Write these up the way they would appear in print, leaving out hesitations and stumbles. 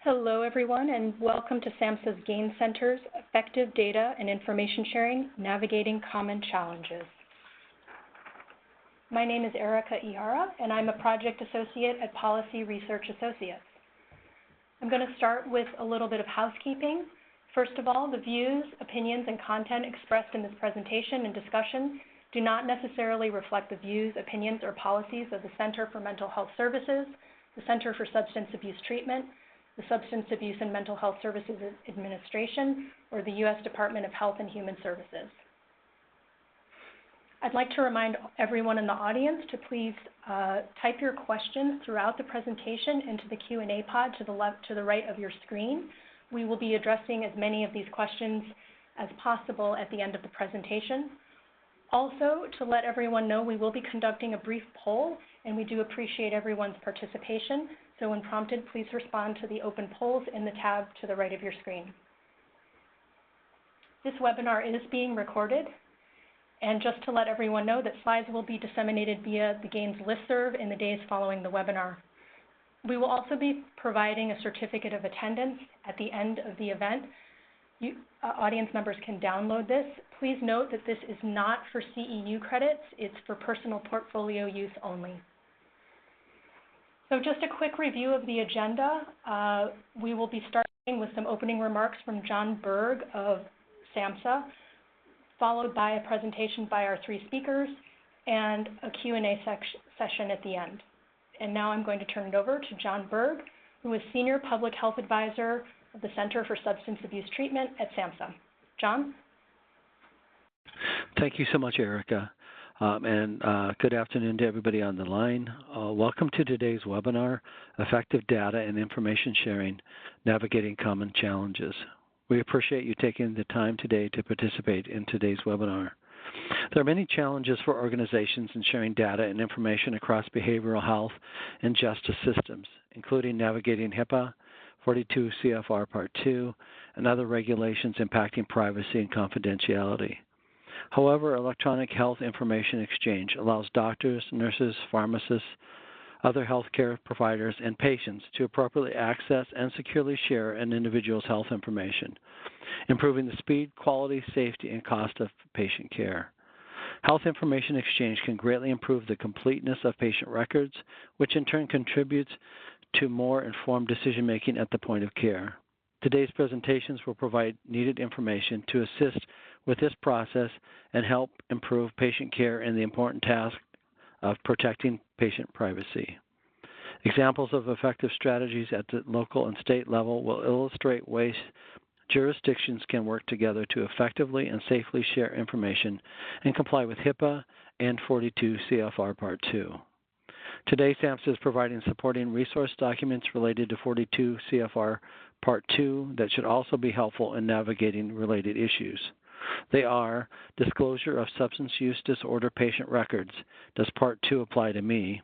Hello, everyone, and welcome to SAMHSA's GAIN Center's Effective Data and Information Sharing, Navigating Common Challenges. My name is Erica Iara, and I'm a Project Associate at Policy Research Associates. I'm going to start with a little bit of housekeeping. First of all, the views, opinions, and content expressed in this presentation and discussion do not necessarily reflect the views, opinions, or policies of the Center for Mental Health Services, the Center for Substance Abuse Treatment, the Substance Abuse and Mental Health Services Administration, or the U.S. Department of Health and Human Services. I'd like to remind everyone in the audience to please type your questions throughout the presentation into the Q&A pod to the right of your screen. We will be addressing as many of these questions as possible at the end of the presentation. Also, to let everyone know, we will be conducting a brief poll, and we do appreciate everyone's participation. So when prompted, please respond to the open polls in the tab to the right of your screen. This webinar is being recorded. And just to let everyone know that slides will be disseminated via the GAIN's listserv in the days following the webinar. We will also be providing a certificate of attendance at the end of the event. Audience members can download this. Please note that this is not for CEU credits. It's for personal portfolio use only. So just a quick review of the agenda. We will be starting with some opening remarks from John Berg of SAMHSA, followed by a presentation by our three speakers and a Q&A session at the end. And now I'm going to turn it over to John Berg, who is Senior Public Health Advisor of the Center for Substance Abuse Treatment at SAMHSA. John? Thank you so much, Erica. Good afternoon to everybody on the line. Welcome to today's webinar, Effective Data and Information Sharing, Navigating Common Challenges. We appreciate you taking the time today to participate in today's webinar. There are many challenges for organizations in sharing data and information across behavioral health and justice systems, including navigating HIPAA, 42 CFR Part 2, and other regulations impacting privacy and confidentiality. However, electronic health information exchange allows doctors, nurses, pharmacists, other healthcare providers, and patients to appropriately access and securely share an individual's health information, improving the speed, quality, safety, and cost of patient care. Health information exchange can greatly improve the completeness of patient records, which in turn contributes to more informed decision-making at the point of care. Today's presentations will provide needed information to assist with this process and help improve patient care and the important task of protecting patient privacy. Examples of effective strategies at the local and state level will illustrate ways jurisdictions can work together to effectively and safely share information and comply with HIPAA and 42 CFR Part 2. Today, SAMHSA is providing supporting resource documents related to 42 CFR Part 2 that should also be helpful in navigating related issues. They are Disclosure of Substance Use Disorder Patient Records. Does Part 2 apply to me?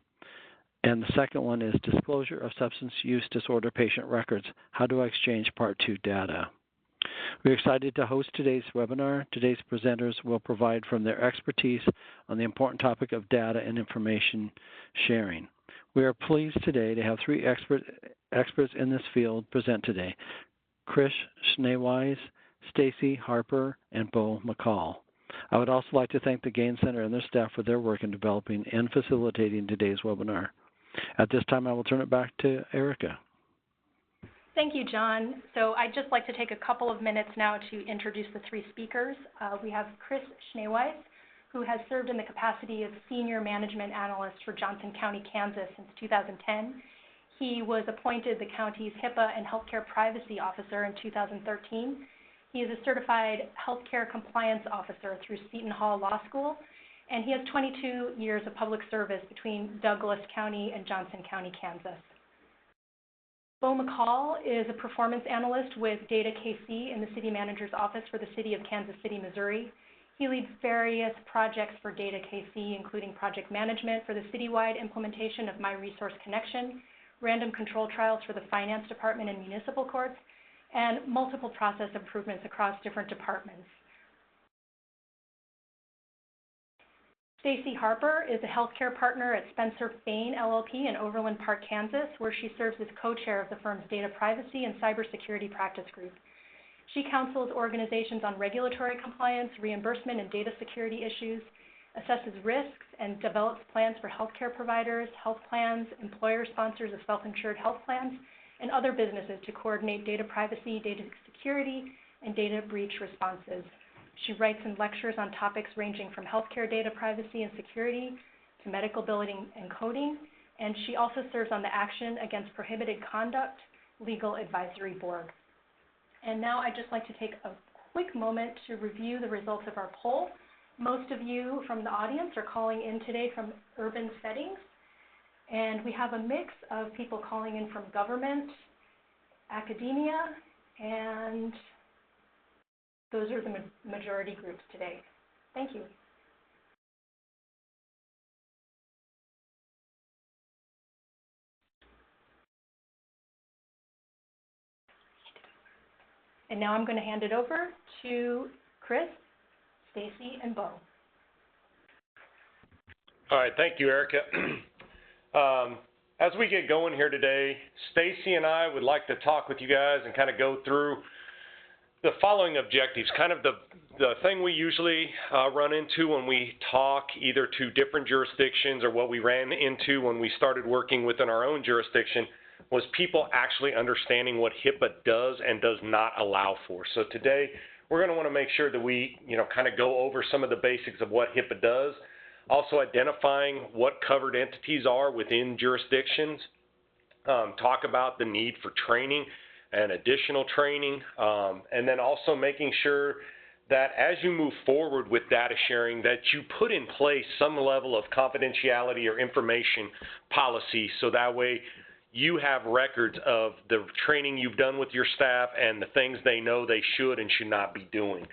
And the second one is Disclosure of Substance Use Disorder Patient Records. How do I exchange Part 2 data? We're excited to host today's webinar. Today's presenters will provide from their expertise on the important topic of data and information sharing. We are pleased today to have three experts in this field present today: Chris Schneeweiss, Stacy, Harper, and Bo McCall. I would also like to thank the GAIN Center and their staff for their work in developing and facilitating today's webinar. At this time, I will turn it back to Erica. Thank you, John. So I'd just like to take a couple of minutes now to introduce the three speakers. We have Chris Schneeweiss, who has served in the capacity of Senior Management Analyst for Johnson County, Kansas since 2010. He was appointed the county's HIPAA and Healthcare Privacy Officer in 2013. He is a certified healthcare compliance officer through Seton Hall Law School, and he has 22 years of public service between Douglas County and Johnson County, Kansas. Bo McCall is a performance analyst with Data KC in the City Manager's Office for the City of Kansas City, Missouri. He leads various projects for Data KC, including project management for the citywide implementation of My Resource Connection, random control trials for the Finance Department and municipal courts, and multiple process improvements across different departments. Stacy Harper is a healthcare partner at Spencer Fain LLP in Overland Park, Kansas, where she serves as co-chair of the firm's data privacy and cybersecurity practice group. She counsels organizations on regulatory compliance, reimbursement, and data security issues, assesses risks, and develops plans for healthcare providers, health plans, employer sponsors of self-insured health plans, and other businesses to coordinate data privacy, data security, and data breach responses. She writes and lectures on topics ranging from healthcare data privacy and security to medical billing and coding, and she also serves on the Action Against Prohibited Conduct Legal Advisory Board. And now I'd just like to take a quick moment to review the results of our poll. Most of you from the audience are calling in today from urban settings, and we have a mix of people calling in from government, academia, and those are the majority groups today. Thank you. And now I'm going to hand it over to Chris, Stacy, and Bo. All right, thank you, Erica. As we get going here today, Stacy and I would like to talk with you guys and kind of go through the following objectives, kind of the thing we usually run into when we talk either to different jurisdictions or what we ran into when we started working within our own jurisdiction was people actually understanding what HIPAA does and does not allow for. So today, we're going to want to make sure that we, kind of go over some of the basics of what HIPAA does, also identifying what covered entities are within jurisdictions, talk about the need for training and additional training, and then also making sure that as you move forward with data sharing that you put in place some level of confidentiality or information policy so that way you have records of the training you've done with your staff and the things they know they should and should not be doing.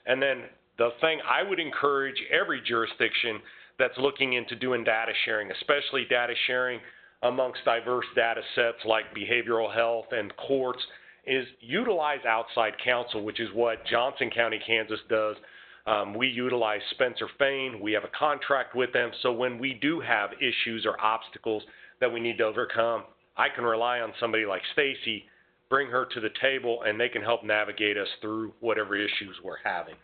And then the thing I would encourage every jurisdiction that's looking into doing data sharing, especially data sharing amongst diverse data sets like behavioral health and courts, is utilize outside counsel, which is what Johnson County, Kansas does. We utilize Spencer Fain. We have a contract with them. So when we do have issues or obstacles that we need to overcome, I can rely on somebody like Stacy, bring her to the table, and they can help navigate us through whatever issues we're having.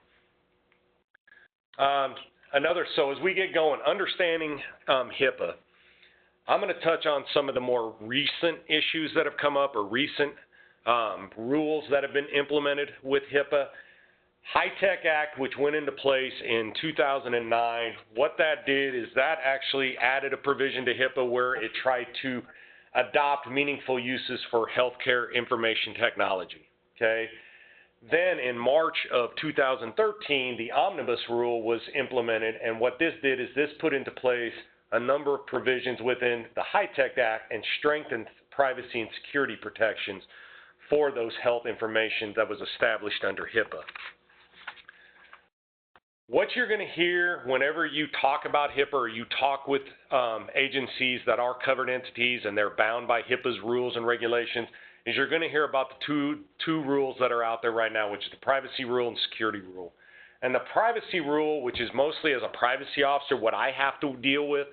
So as we get going, understanding HIPAA, I'm going to touch on some of the more recent issues that have come up or recent rules that have been implemented with HIPAA. HITECH Act, which went into place in 2009, what that did is that actually added a provision to HIPAA where it tried to adopt meaningful uses for healthcare information technology, okay? Then in March of 2013, the omnibus rule was implemented, and what this did is this put into place a number of provisions within the HITECH Act and strengthened privacy and security protections for those health information that was established under HIPAA. What you're going to hear whenever you talk about HIPAA or you talk with agencies that are covered entities and they're bound by HIPAA's rules and regulations is you're going to hear about the two rules that are out there right now, which is the privacy rule and security rule. And the privacy rule, which is mostly as a privacy officer, what I have to deal with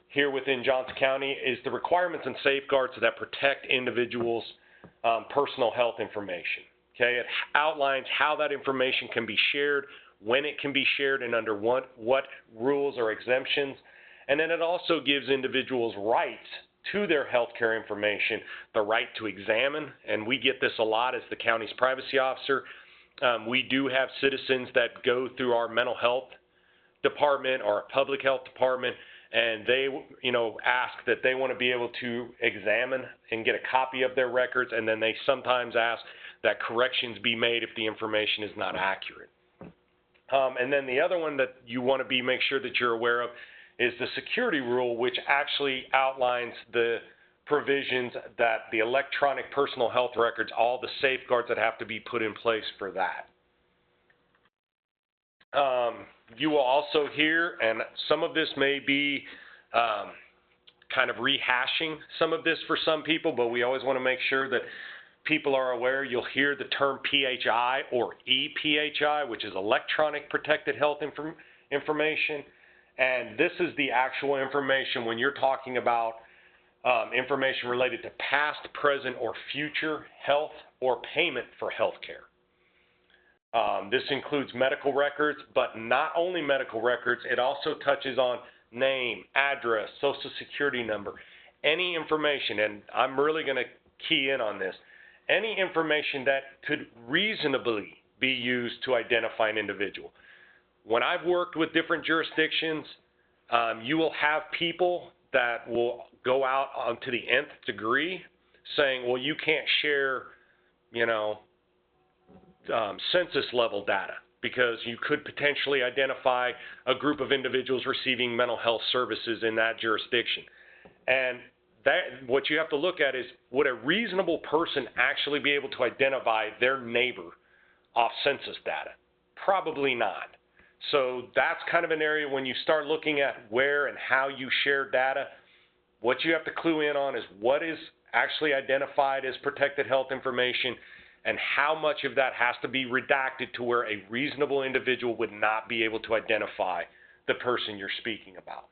here within Johnson County is the requirements and safeguards that protect individuals' personal health information. Okay, it outlines how that information can be shared, when it can be shared, and under what rules or exemptions. And then it also gives individuals rights to their healthcare information, the right to examine, and we get this a lot as the county's privacy officer. We do have citizens that go through our mental health department or our public health department, and they, ask that they want to be able to examine and get a copy of their records, and then they sometimes ask that corrections be made if the information is not accurate. And then the other one that you want to make sure that you're aware of is the security rule, which actually outlines the provisions that the electronic personal health records, all the safeguards that have to be put in place for that. You will also hear, and some of this may be kind of rehashing some of this for some people, but we always want to make sure that people are aware. You'll hear the term PHI or EPHI, which is Electronic Protected Health Information. And this is the actual information when you're talking about information related to past, present, or future health or payment for health care. This includes medical records, but not only medical records, it also touches on name, address, social security number, any information, and I'm really going to key in on this, any information that could reasonably be used to identify an individual. When I've worked with different jurisdictions, you will have people that will go out to the nth degree saying, well, you can't share, census level data because you could potentially identify a group of individuals receiving mental health services in that jurisdiction. And that, what you have to look at is, would a reasonable person actually be able to identify their neighbor off census data? Probably not. So that's kind of an area when you start looking at where and how you share data, what you have to clue in on is what is actually identified as protected health information and how much of that has to be redacted to where a reasonable individual would not be able to identify the person you're speaking about.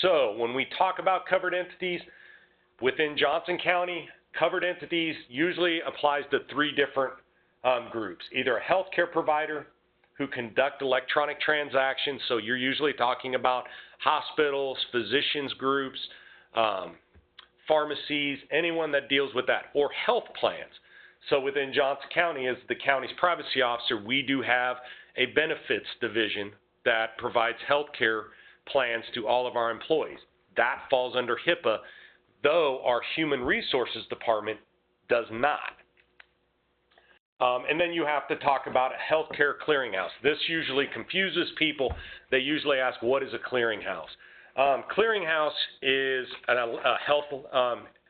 So when we talk about covered entities within Johnson County, covered entities usually applies to three different groups, either a healthcare provider who conduct electronic transactions, so you're usually talking about hospitals, physicians groups, pharmacies, anyone that deals with that, or health plans. So within Johnson County, as the county's privacy officer, we do have a benefits division that provides health care plans to all of our employees. That falls under HIPAA, though our human resources department does not. And then you have to talk about a healthcare clearinghouse. This usually confuses people. They usually ask, what is a clearinghouse? Clearinghouse is a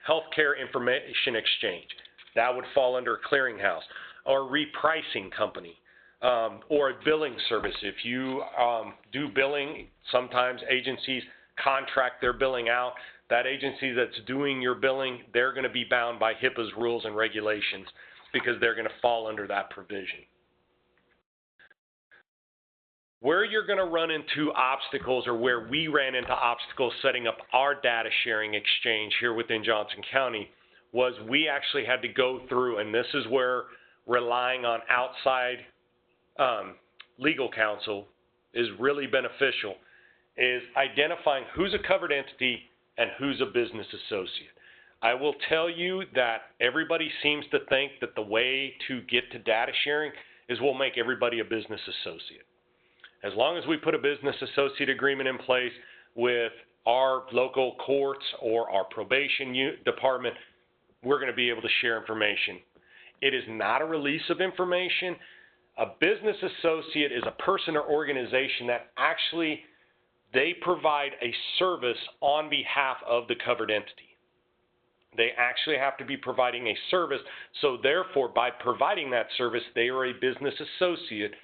healthcare information exchange. That would fall under a clearinghouse, or a repricing company, or a billing service. If you do billing, sometimes agencies contract their billing out. That agency that's doing your billing, they're going to be bound by HIPAA's rules and regulations because they're going to fall under that provision. Where you're going to run into obstacles, or where we ran into obstacles setting up our data sharing exchange here within Johnson County, was we actually had to go through, and this is where relying on outside legal counsel is really beneficial, is identifying who's a covered entity and who's a business associate. I will tell you that everybody seems to think that the way to get to data sharing is we'll make everybody a business associate. As long as we put a business associate agreement in place with our local courts or our probation department, we're going to be able to share information. It is not a release of information. A business associate is a person or organization that actually, they provide a service on behalf of the covered entity. They actually have to be providing a service, so therefore by providing that service, they are a business associate,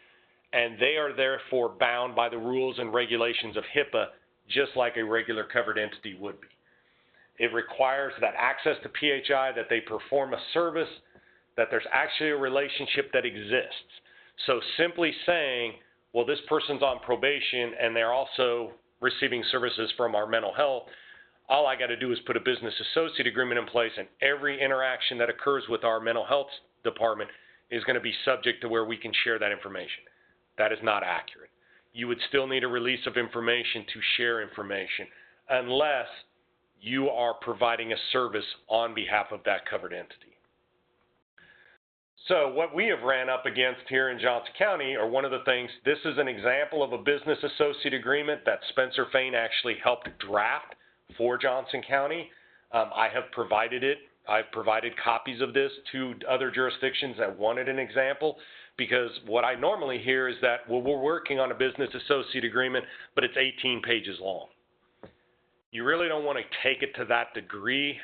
and they are therefore bound by the rules and regulations of HIPAA, just like a regular covered entity would be. It requires that access to PHI, that they perform a service, that there's actually a relationship that exists. So simply saying, well, this person's on probation and they're also receiving services from our mental health, all I got to do is put a business associate agreement in place, and every interaction that occurs with our mental health department is going to be subject to where we can share that information. That is not accurate. You would still need a release of information to share information unless you are providing a service on behalf of that covered entity. So what we have ran up against here in Johnson County are one of the things, this is an example of a business associate agreement that Spencer Fain actually helped draft for Johnson County. I have provided it. I've provided copies of this to other jurisdictions that wanted an example, because what I normally hear is that, well, we're working on a business associate agreement, but it's 18 pages long. You really don't want to take it to that degree.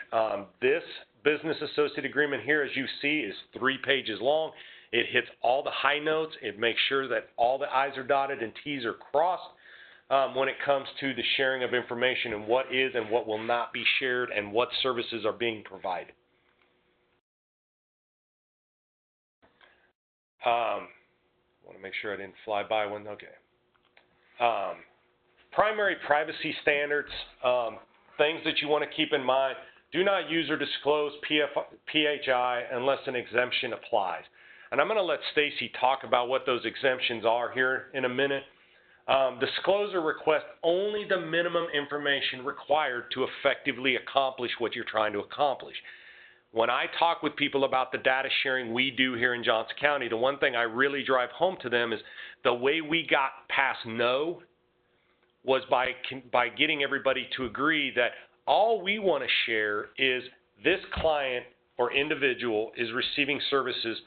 This business associate agreement here, as you see, is 3 pages long. It hits all the high notes. It makes sure that all the I's are dotted and T's are crossed when it comes to the sharing of information and what is and what will not be shared and what services are being provided. I want to make sure I didn't fly by one. Okay. primary privacy standards, things that you want to keep in mind. Do not use or disclose PHI unless an exemption applies. And I'm going to let Stacy talk about what those exemptions are here in a minute. Disclosure request only the minimum information required to effectively accomplish what you're trying to accomplish. When I talk with people about the data sharing we do here in Johnson County, the one thing I really drive home to them is the way we got past no was by getting everybody to agree that all we want to share is this client or individual is receiving services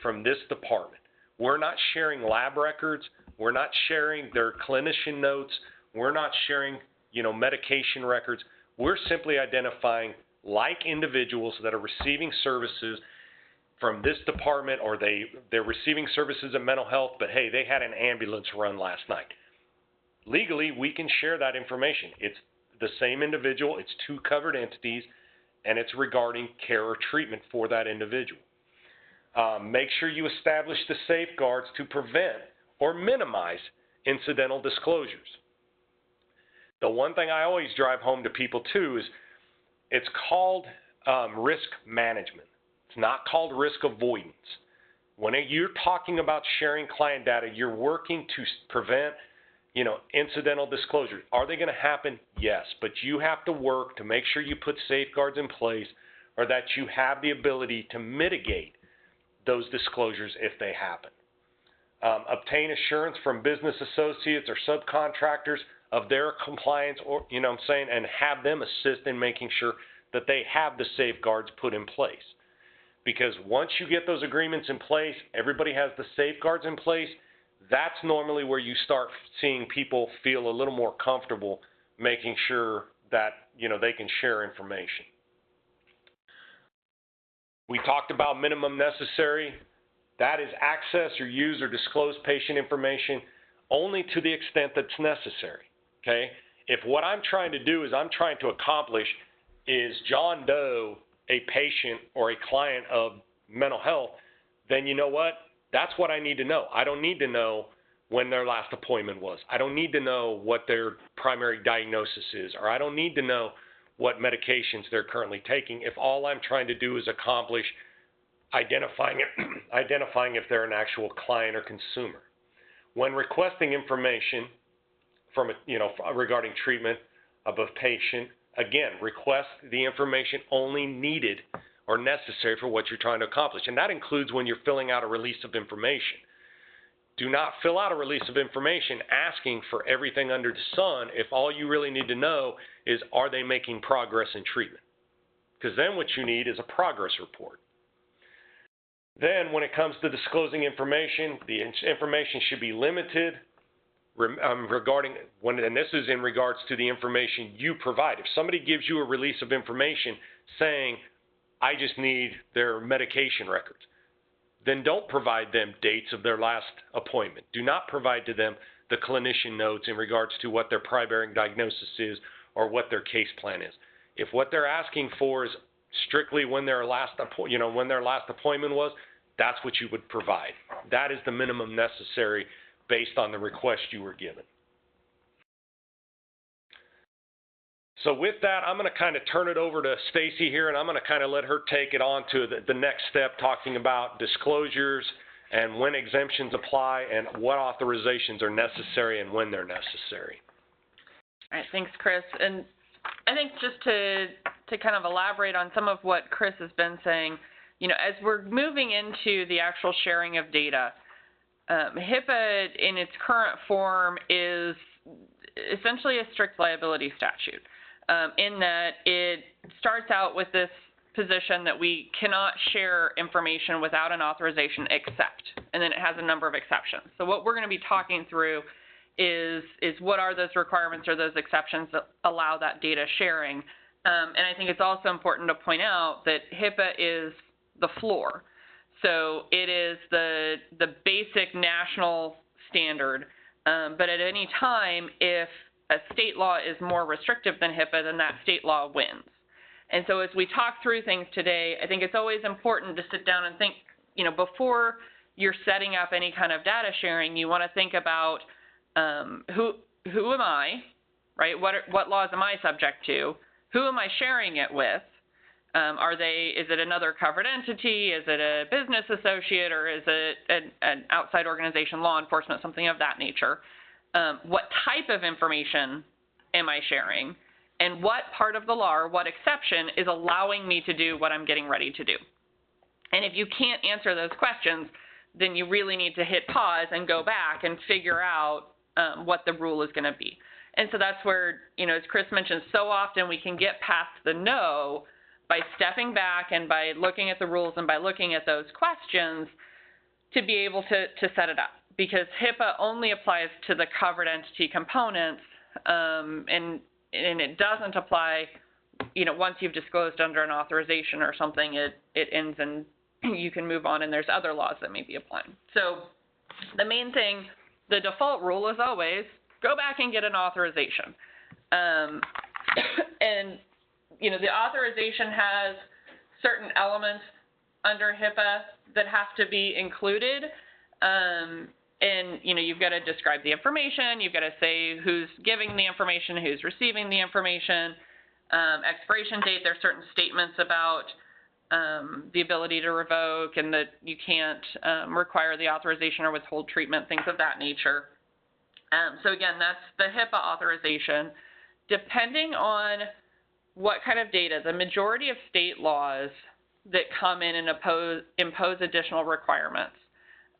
from this department. We're not sharing lab records. We're not sharing their clinician notes. We're not sharing, medication records. We're simply identifying like individuals that are receiving services from this department, or they're receiving services in mental health, but hey, they had an ambulance run last night. Legally, we can share that information. It's the same individual, it's two covered entities, and it's regarding care or treatment for that individual. Make sure you establish the safeguards to prevent or minimize incidental disclosures. The one thing I always drive home to people too is it's called risk management. It's not called risk avoidance. When you're talking about sharing client data, you're working to prevent incidental disclosures. Are they going to happen? Yes, but you have to work to make sure you put safeguards in place or that you have the ability to mitigate those disclosures if they happen. Obtain assurance from business associates or subcontractors of their compliance, or and have them assist in making sure that they have the safeguards put in place. Because once you get those agreements in place, everybody has the safeguards in place, that's normally where you start seeing people feel a little more comfortable making sure that, they can share information. We talked about minimum necessary. That is access or use or disclose patient information only to the extent that's necessary, okay? If what I'm trying to do is I'm trying to accomplish is John Doe a patient or a client of mental health, then you know what? That's what I need to know. I don't need to know when their last appointment was. I don't need to know what their primary diagnosis is, or I don't need to know what medications they're currently taking if all I'm trying to do is accomplish identifying if they're an actual client or consumer. When requesting information from regarding treatment of a patient, again, request the information only needed or necessary for what you're trying to accomplish. And that includes when you're filling out a release of information. Do not fill out a release of information asking for everything under the sun if all you really need to know is, are they making progress in treatment? Because then what you need is a progress report. Then when it comes to disclosing information, the information should be limited and this is in regards to the information you provide. If somebody gives you a release of information saying, I just need their medication records, then don't provide them dates of their last appointment. Do not provide to them the clinician notes in regards to what their primary diagnosis is or what their case plan is. If what they're asking for is strictly when their last appointment was, that's what you would provide. That is the minimum necessary based on the request you were given. So with that, I'm going to kind of turn it over to Stacy here, and I'm going to kind of let her take it on to the next step, talking about disclosures and when exemptions apply and what authorizations are necessary and when they're necessary. All right, thanks, Chris. And I think just to kind of elaborate on some of what Chris has been saying, as we're moving into the actual sharing of data, HIPAA in its current form is essentially a strict liability statute. In that it starts out with this position that we cannot share information without an authorization except, and then it has a number of exceptions. So what we're going to be talking through is what are those requirements or those exceptions that allow that data sharing. And I think it's also important to point out that HIPAA is the floor. So it is the basic national standard, but at any time, if a state law is more restrictive than HIPAA, then that state law wins. And so as we talk through things today, I think it's always important to sit down and think, before you're setting up any kind of data sharing, you want to think about who am I, right? What laws am I subject to? Who am I sharing it with? Is it another covered entity? Is it a business associate, or is it an outside organization, law enforcement, something of that nature? What type of information am I sharing? And what part of the law or what exception is allowing me to do what I'm getting ready to do? And if you can't answer those questions, then you really need to hit pause and go back and figure out what the rule is going to be. And so that's where, as Chris mentioned, so often we can get past the no by stepping back and by looking at the rules and by looking at those questions to be able to set it up. Because HIPAA only applies to the covered entity components, and it doesn't apply, once you've disclosed under an authorization or something, it ends and you can move on, and there's other laws that may be applying. So the main thing, the default rule is always go back and get an authorization. And, the authorization has certain elements under HIPAA that have to be included. And, you've got to describe the information. You've got to say who's giving the information, who's receiving the information, expiration date. There's certain statements about the ability to revoke and that you can't require the authorization or withhold treatment, things of that nature. So again, that's the HIPAA authorization. Depending on what kind of data, the majority of state laws that come in and impose additional requirements.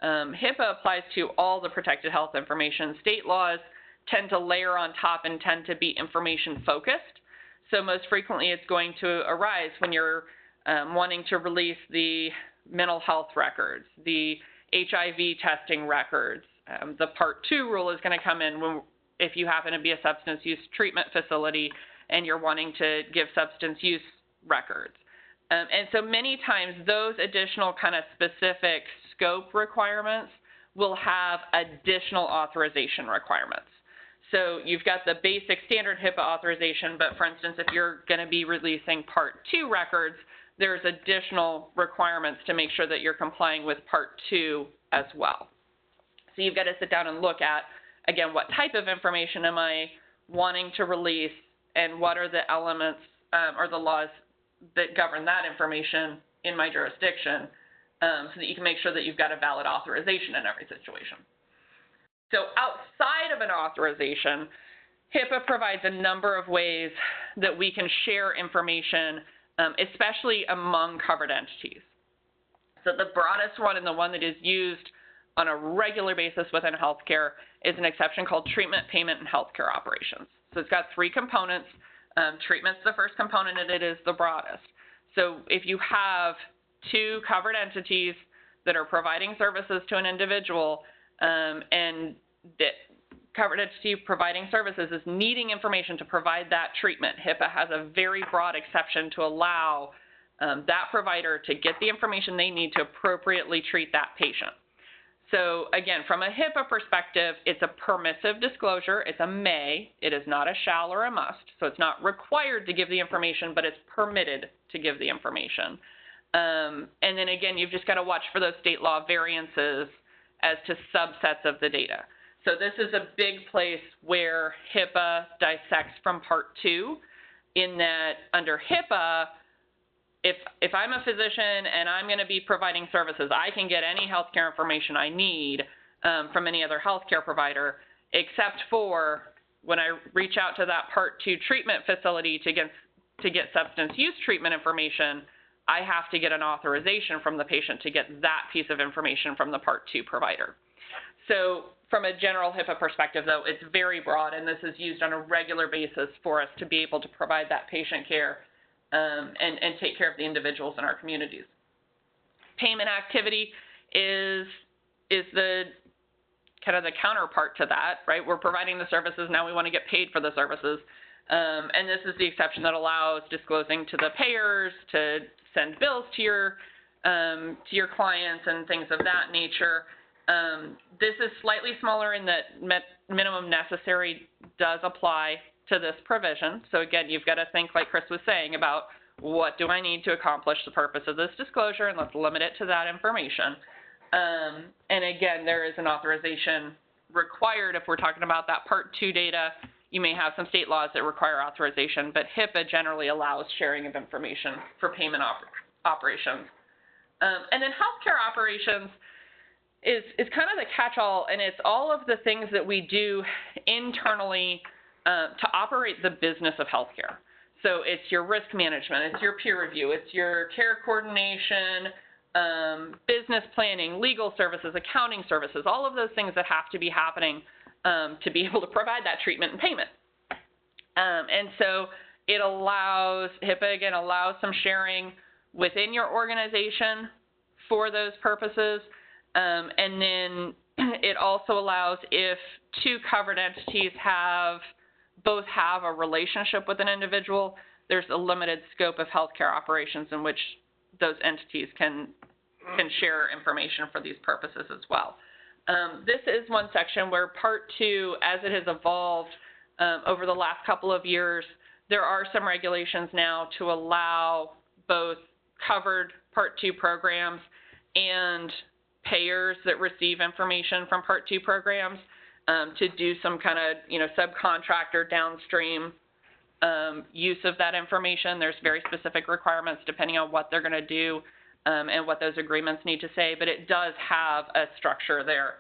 HIPAA applies to all the protected health information. State laws tend to layer on top and tend to be information focused. So most frequently it's going to arise when you're wanting to release the mental health records, the HIV testing records. The Part 2 rule is going to come in if you happen to be a substance use treatment facility and you're wanting to give substance use records. And so many times those additional kind of specific scope requirements will have additional authorization requirements. So you've got the basic standard HIPAA authorization, but for instance, if you're going to be releasing Part 2 records, there's additional requirements to make sure that you're complying with Part 2 as well. So you've got to sit down and look at, again, what type of information am I wanting to release, and what are the elements or the laws that govern that information in my jurisdiction, so that you can make sure that you've got a valid authorization in every situation. So outside of an authorization, HIPAA provides a number of ways that we can share information, especially among covered entities. So the broadest one, and the one that is used on a regular basis within healthcare, is an exception called treatment, payment, and healthcare operations. So it's got three components. Treatment's the first component, and it is the broadest. So if you have two covered entities that are providing services to an individual, and the covered entity providing services is needing information to provide that treatment, HIPAA has a very broad exception to allow that provider to get the information they need to appropriately treat that patient. So again, from a HIPAA perspective, it's a permissive disclosure. It's a may. It is not a shall or a must. So it's not required to give the information, but it's permitted to give the information. And then again, you've just got to watch for those state law variances as to subsets of the data. So this is a big place where HIPAA dissects from Part 2, in that under HIPAA, if I'm a physician and I'm going to be providing services, I can get any healthcare information I need from any other healthcare provider, except for when I reach out to that Part 2 treatment facility to get substance use treatment information, I have to get an authorization from the patient to get that piece of information from the Part 2 provider. So from a general HIPAA perspective, though, it's very broad, and this is used on a regular basis for us to be able to provide that patient care and take care of the individuals in our communities. Payment activity is the kind of the counterpart to that, right? We're providing the services, now we want to get paid for the services. And this is the exception that allows disclosing to the payers to send bills to your clients and things of that nature. This is slightly smaller in that minimum necessary does apply to this provision. So again, you've got to think, like Chris was saying, about what do I need to accomplish the purpose of this disclosure, and let's limit it to that information. And again, there is an authorization required if we're talking about that Part 2 data. you may have some state laws that require authorization, but HIPAA generally allows sharing of information for payment operations. And then healthcare operations is kind of the catch-all, and it's all of the things that we do internally to operate the business of healthcare. So it's your risk management, it's your peer review, it's your care coordination, business planning, legal services, accounting services, all of those things that have to be happening to be able to provide that treatment and payment. And so it allows, HIPAA again allows some sharing within your organization for those purposes. And then it also allows if two covered entities both have a relationship with an individual, there's a limited scope of healthcare operations in which those entities can share information for these purposes as well. This is one section where Part 2, as it has evolved over the last couple of years, there are some regulations now to allow both covered Part 2 programs and payers that receive information from Part 2 programs to do some kind of, subcontractor downstream use of that information. There's very specific requirements depending on what they're going to do and what those agreements need to say, but it does have a structure there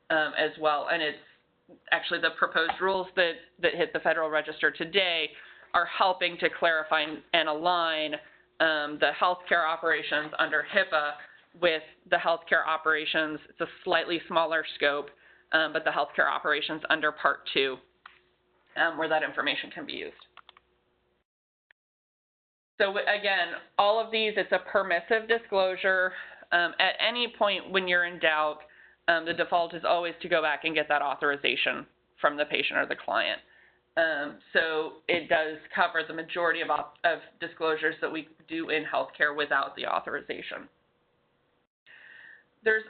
as well. And it's actually the proposed rules that hit the Federal Register today are helping to clarify and align the healthcare operations under HIPAA with the healthcare operations. It's a slightly smaller scope, but the healthcare operations under Part 2, where that information can be used. So again, all of these, it's a permissive disclosure. At any point when you're in doubt, the default is always to go back and get that authorization from the patient or the client. So it does cover the majority of disclosures that we do in healthcare without the authorization. There's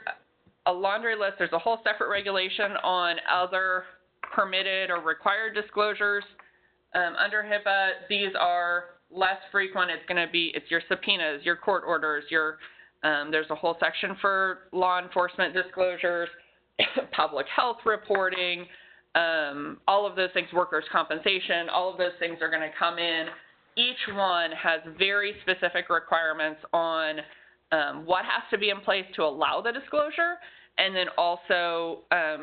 a laundry list. There's a whole separate regulation on other permitted or required disclosures. Under HIPAA, these are less frequent. It's your subpoenas, your court orders, there's a whole section for law enforcement disclosures, public health reporting, all of those things, workers' compensation, all of those things are going to come in. Each one has very specific requirements on what has to be in place to allow the disclosure, and then also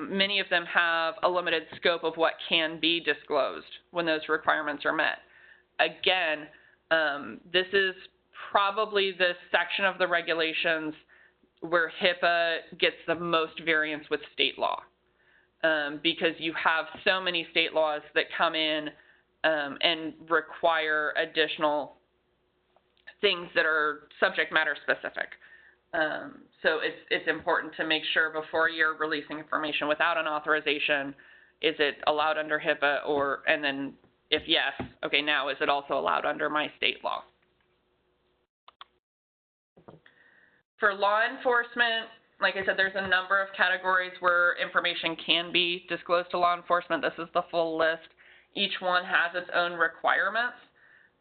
many of them have a limited scope of what can be disclosed when those requirements are met. Again, this is probably the section of the regulations where HIPAA gets the most variance with state law, because you have so many state laws that come in and require additional things that are subject matter specific. So it's important to make sure before you're releasing information without an authorization, is it allowed under HIPAA, and then if yes, okay, now is it also allowed under my state law? For law enforcement, like I said, there's a number of categories where information can be disclosed to law enforcement. This is the full list. Each one has its own requirements.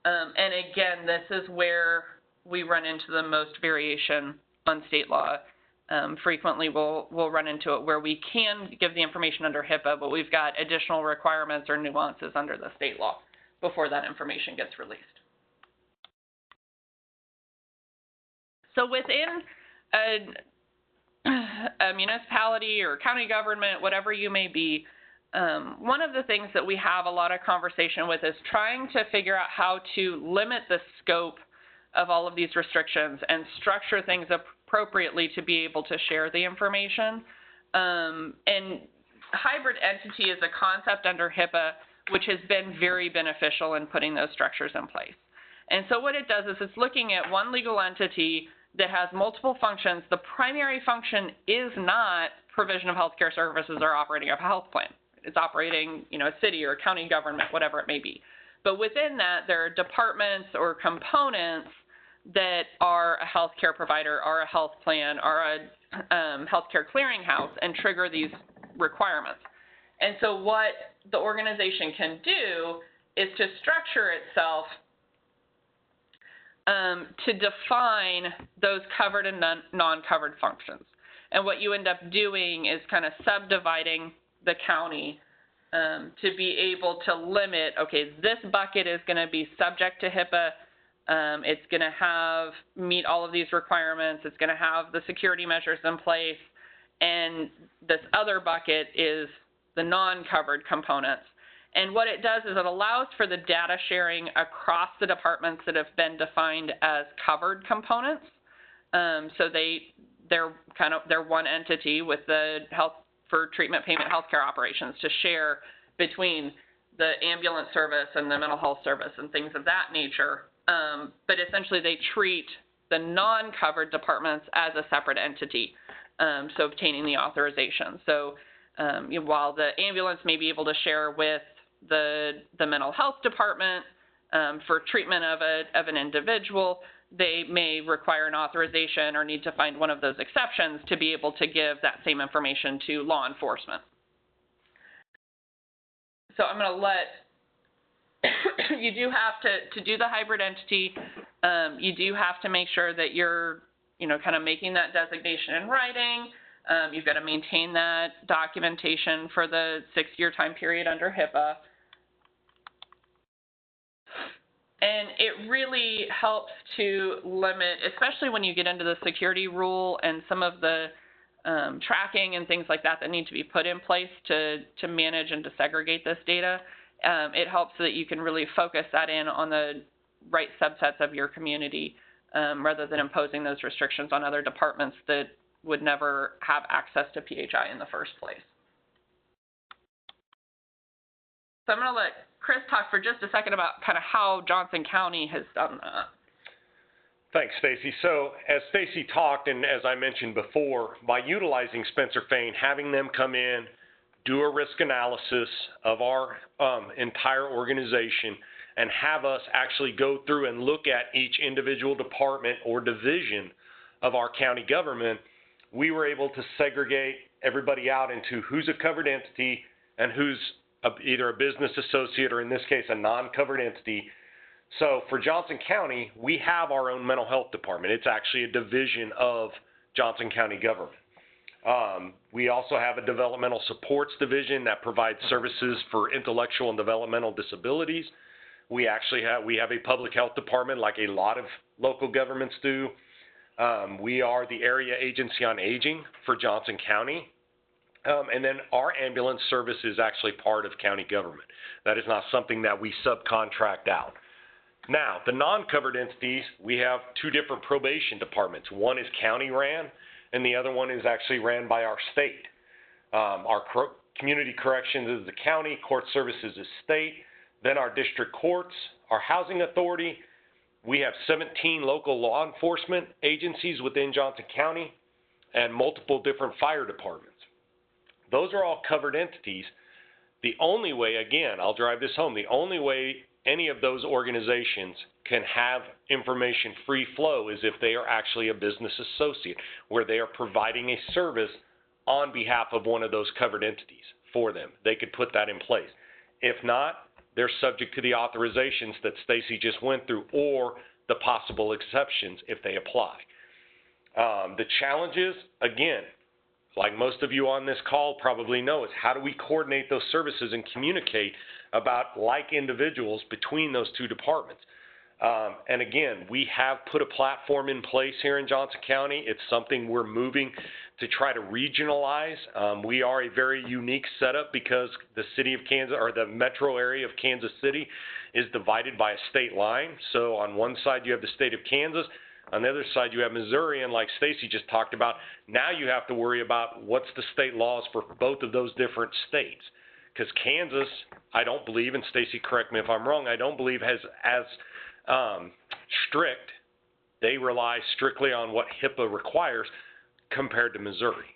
And again, this is where we run into the most variation on state law. Frequently we'll run into it where we can give the information under HIPAA, but we've got additional requirements or nuances under the state law before that information gets released. So within a municipality or county government, whatever you may be, one of the things that we have a lot of conversation with is trying to figure out how to limit the scope of all of these restrictions and structure things appropriately to be able to share the information. And hybrid entity is a concept under HIPAA which has been very beneficial in putting those structures in place. And so what it does is it's looking at one legal entity that has multiple functions. The primary function is not provision of healthcare services or operating a health plan. It's operating, a city or a county government, whatever it may be. But within that, there are departments or components that are a healthcare provider, are a health plan, are a healthcare clearinghouse, and trigger these requirements. And so what the organization can do is to structure itself to define those covered and non-covered functions. And what you end up doing is kind of subdividing the county to be able to limit, okay, this bucket is going to be subject to HIPAA. It's going to meet all of these requirements. It's going to have the security measures in place. And this other bucket is the non-covered components. And what it does is it allows for the data sharing across the departments that have been defined as covered components. So they're one entity with the health for treatment payment healthcare operations to share between the ambulance service and the mental health service and things of that nature. But essentially they treat the non-covered departments as a separate entity, so obtaining the authorization. So while the ambulance may be able to share with the mental health department for treatment of an individual, they may require an authorization or need to find one of those exceptions to be able to give that same information to law enforcement. So I'm going to let you do have to do the hybrid entity. You do have to make sure that you're, kind of making that designation in writing. You've got to maintain that documentation for the 6-year time period under HIPAA. And it really helps to limit, especially when you get into the security rule and some of the tracking and things like that need to be put in place to manage and to segregate this data. It helps so that you can really focus that in on the right subsets of your community rather than imposing those restrictions on other departments that would never have access to PHI in the first place. So I'm going to let Chris talk for just a second about kind of how Johnson County has done that. Thanks, Stacy. So as Stacy talked, and as I mentioned before, by utilizing Spencer Fane, having them come in, do a risk analysis of our entire organization, and have us actually go through and look at each individual department or division of our county government, we were able to segregate everybody out into who's a covered entity and who's either a business associate or in this case a non-covered entity. So for Johnson County, we have our own mental health department. It's actually a division of Johnson County government. We also have a developmental supports division that provides services for intellectual and developmental disabilities. We have a public health department like a lot of local governments do. We are the area agency on aging for Johnson County. And then our ambulance service is actually part of county government. That is not something that we subcontract out. Now, the non-covered entities, we have 2 different probation departments. One is county ran, and the other one is actually ran by our state. Our community corrections is the county, court services is state, then our district courts, our housing authority. We have 17 local law enforcement agencies within Johnson County and multiple different fire departments. Those are all covered entities. The only way, again, I'll drive this home, the only way any of those organizations can have information free flow is if they are actually a business associate, where they are providing a service on behalf of one of those covered entities for them. They could put that in place. If not, they're subject to the authorizations that Stacy just went through or the possible exceptions if they apply. The challenges, again, like most of you on this call probably know, is how do we coordinate those services and communicate about like individuals between those 2 departments. And again, we have put a platform in place here in Johnson County. It's something we're moving to try to regionalize. We are a very unique setup because the city of Kansas, or the metro area of Kansas City, is divided by a state line. So on one side you have the state of Kansas, on the other side you have Missouri, and like Stacy just talked about, now you have to worry about what's the state laws for both of those different states. Because Kansas, I don't believe, and Stacy correct me if I'm wrong, I don't believe has as strict, they rely strictly on what HIPAA requires compared to Missouri.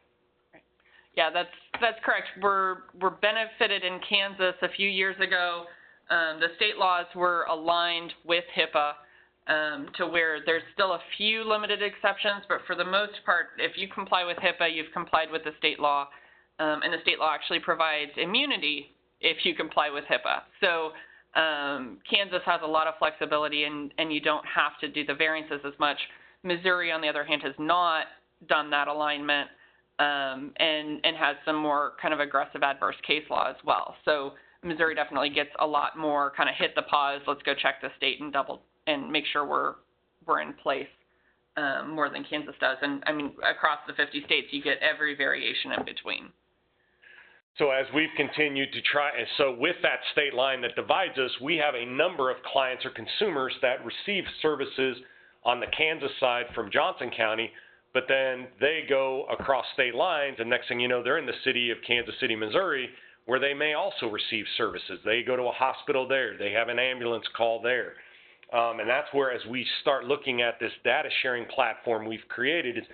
Yeah, that's correct. We're benefited in Kansas a few years ago. The state laws were aligned with HIPAA to where there's still a few limited exceptions, but for the most part, if you comply with HIPAA, you've complied with the state law, and the state law actually provides immunity if you comply with HIPAA. So Kansas has a lot of flexibility, and you don't have to do the variances as much. Missouri, on the other hand, has not done that alignment. and has some more kind of aggressive adverse case law as well. So Missouri definitely gets a lot more kind of hit the pause, let's go check the state and make sure we're in place more than Kansas does. And I mean, across the 50 states, you get every variation in between. So as we've continued to try, and so with that state line that divides us, we have a number of clients or consumers that receive services on the Kansas side from Johnson County, but then they go across state lines, and next thing you know, they're in the city of Kansas City, Missouri, where they may also receive services. They go to a hospital there. They have an ambulance call there. And that's where, as we start looking at this data sharing platform we've created, is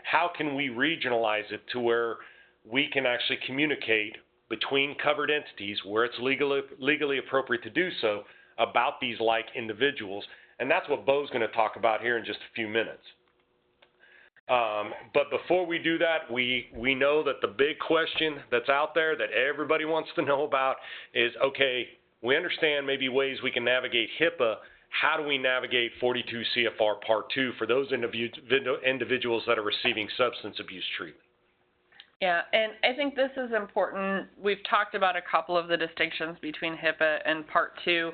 how can we regionalize it to where we can actually communicate between covered entities where it's legally appropriate to do so about these like individuals. And that's what Bo's going to talk about here in just a few minutes. But before we do that, we know that the big question that's out there that everybody wants to know about is, okay, we understand maybe ways we can navigate HIPAA. How do we navigate 42 CFR Part 2 for those individuals that are receiving substance abuse treatment? Yeah, and I think this is important. We've talked about a couple of the distinctions between HIPAA and Part 2.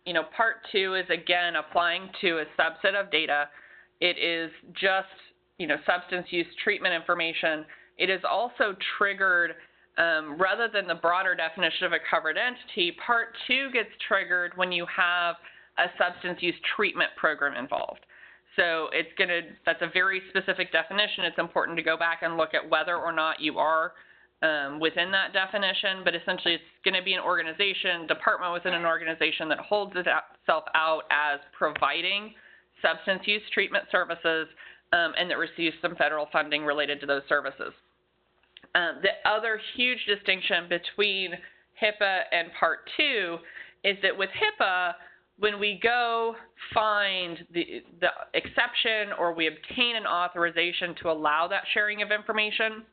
You know, Part 2 is, again, applying to a subset of data. It is just, you know, substance use treatment information. It is also triggered, rather than the broader definition of a covered entity, Part 2 gets triggered when you have a substance use treatment program involved. So that's a very specific definition. It's important to go back and look at whether or not you are within that definition, but essentially it's going to be an organization, department within an organization that holds itself out as providing substance use treatment services and that receives some federal funding related to those services. The other huge distinction between HIPAA and Part 2 is that with HIPAA, when we go find the exception or we obtain an authorization to allow that sharing of information,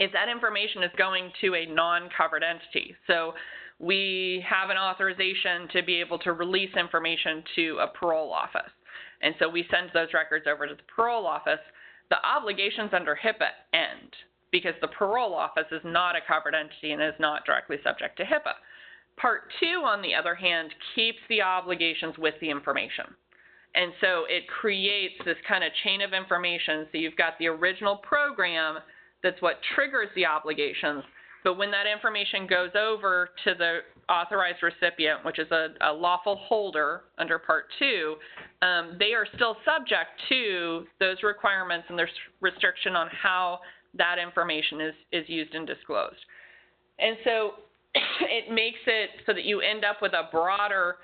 if that information is going to a non-covered entity. So we have an authorization to be able to release information to a parole office. And so we send those records over to the parole office. The obligations under HIPAA end because the parole office is not a covered entity and is not directly subject to HIPAA. Part 2, on the other hand, keeps the obligations with the information. And so it creates this kind of chain of information. So you've got the original program that's what triggers the obligations. But when that information goes over to the authorized recipient, which is a lawful holder under Part 2, they are still subject to those requirements and there's restriction on how that information is used and disclosed. And so it makes it so that you end up with a broader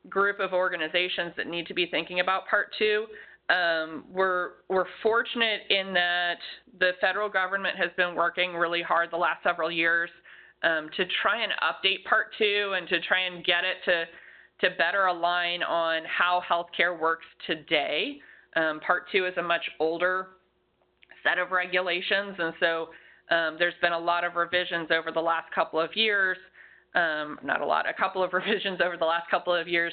group of organizations that need to be thinking about Part 2. We're fortunate in that the federal government has been working really hard the last several years to try and update Part 2 and to try and get it to better align on how healthcare works today. Part 2 is a much older set of regulations, and so there's been a lot of revisions over the last couple of years, a couple of revisions over the last couple of years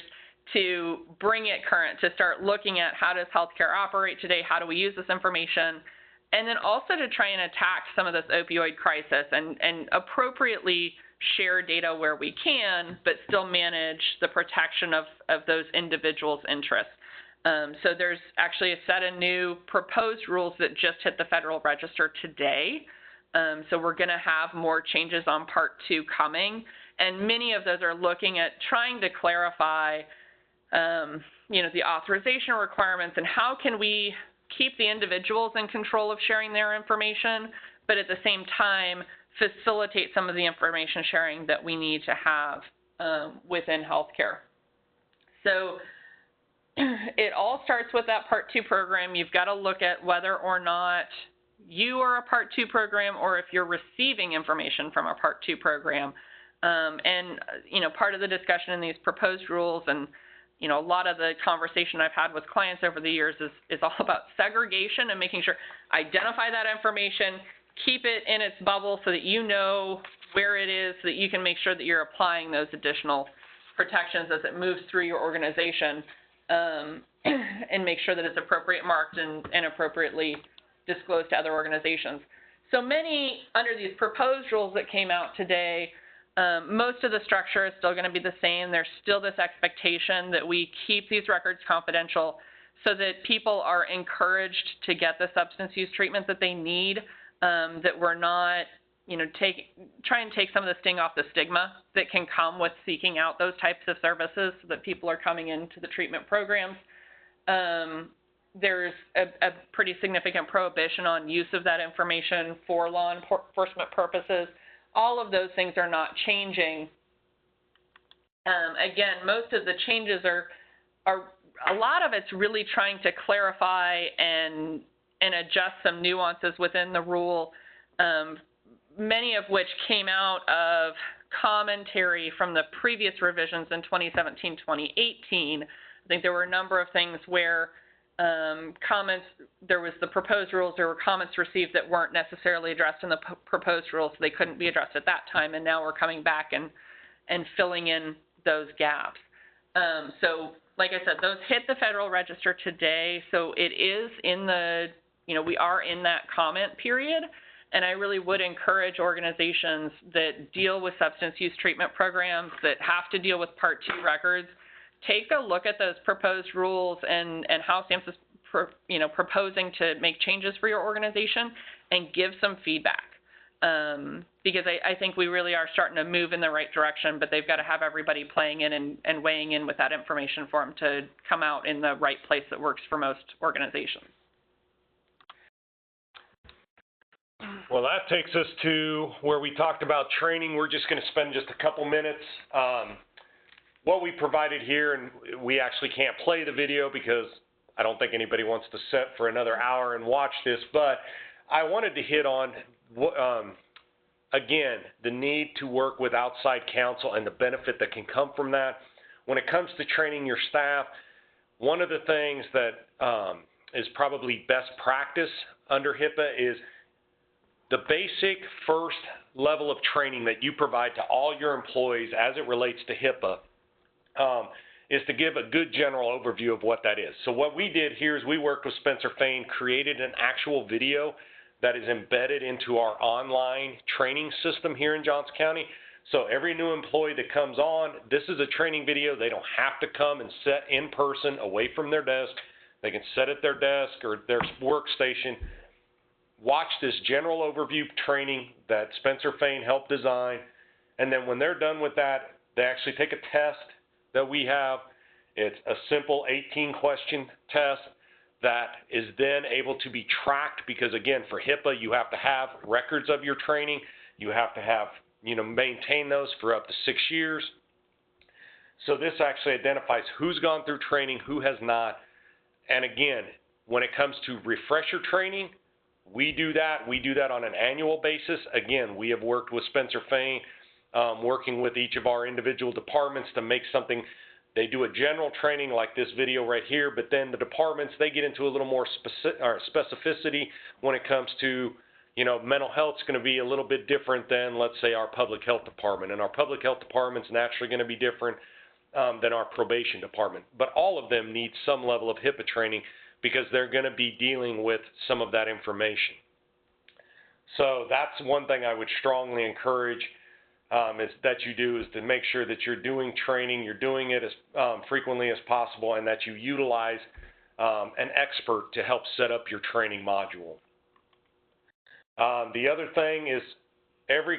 to bring it current, to start looking at how does healthcare operate today, how do we use this information, and then also to try and attack some of this opioid crisis and appropriately share data where we can, but still manage the protection of those individuals' interests. So there's actually a set of new proposed rules that just hit the Federal Register today. So we're going to have more changes on Part 2 coming, and many of those are looking at trying to clarify, the authorization requirements and how can we keep the individuals in control of sharing their information, but at the same time facilitate some of the information sharing that we need to have within healthcare. So it all starts with that Part 2 program. You've got to look at whether or not you are a Part 2 program or if you're receiving information from a Part 2 program. Part of the discussion in these proposed rules and, a lot of the conversation I've had with clients over the years is all about segregation and making sure identify that information, keep it in its bubble so that you know where it is, so that you can make sure that you're applying those additional protections as it moves through your organization, and make sure that it's appropriate marked and appropriately disclose to other organizations. So many, under these proposed rules that came out today, most of the structure is still going to be the same. There's still this expectation that we keep these records confidential so that people are encouraged to get the substance use treatment that they need, that we're not, try and take some of the sting off the stigma that can come with seeking out those types of services so that people are coming into the treatment programs. There's a pretty significant prohibition on use of that information for law enforcement purposes. All of those things are not changing. Again, most of the changes are a lot of it's really trying to clarify and adjust some nuances within the rule, many of which came out of commentary from the previous revisions in 2017, 2018. I think there were a number of things where comments, there was the proposed rules, there were comments received that weren't necessarily addressed in the proposed rules, so they couldn't be addressed at that time, and now we're coming back and filling in those gaps. So, like I said, those hit the Federal Register today, so it is in the, we are in that comment period, and I really would encourage organizations that deal with substance use treatment programs, that have to deal with Part 2 records, take a look at those proposed rules and how SAMHSA is proposing to make changes for your organization and give some feedback. Because I think we really are starting to move in the right direction, but they've got to have everybody playing in and weighing in with that information for them to come out in the right place that works for most organizations. Well, that takes us to where we talked about training. We're just going to spend just a couple minutes. What we provided here, and we actually can't play the video because I don't think anybody wants to sit for another hour and watch this, but I wanted to hit on, again, the need to work with outside counsel and the benefit that can come from that. When it comes to training your staff, one of the things that is probably best practice under HIPAA is the basic first level of training that you provide to all your employees as it relates to HIPAA is to give a good general overview of what that is. So what we did here is we worked with Spencer Fain, created an actual video that is embedded into our online training system here in Johnson County. So every new employee that comes on, this is a training video. They don't have to come and sit in person away from their desk. They can sit at their desk or their workstation, watch this general overview training that Spencer Fain helped design, and then when they're done with that, they actually take a test that we have. It's a simple 18-question test that is then able to be tracked because, again, for HIPAA, you have to have records of your training. You have to have, maintain those for up to 6 years. So this actually identifies who's gone through training, who has not. And again, when it comes to refresher training, we do that. We do that on an annual basis. Again, we have worked with Spencer Fain, working with each of our individual departments to make something. They do a general training like this video right here, but then the departments, they get into a little more specificity when it comes to, mental health is going to be a little bit different than, let's say, our public health department. And our public health department is naturally going to be different than our probation department. But all of them need some level of HIPAA training because they're going to be dealing with some of that information. So that's one thing I would strongly encourage is that you do, is to make sure that you're doing training, you're doing it as frequently as possible, and that you utilize an expert to help set up your training module. The other thing is every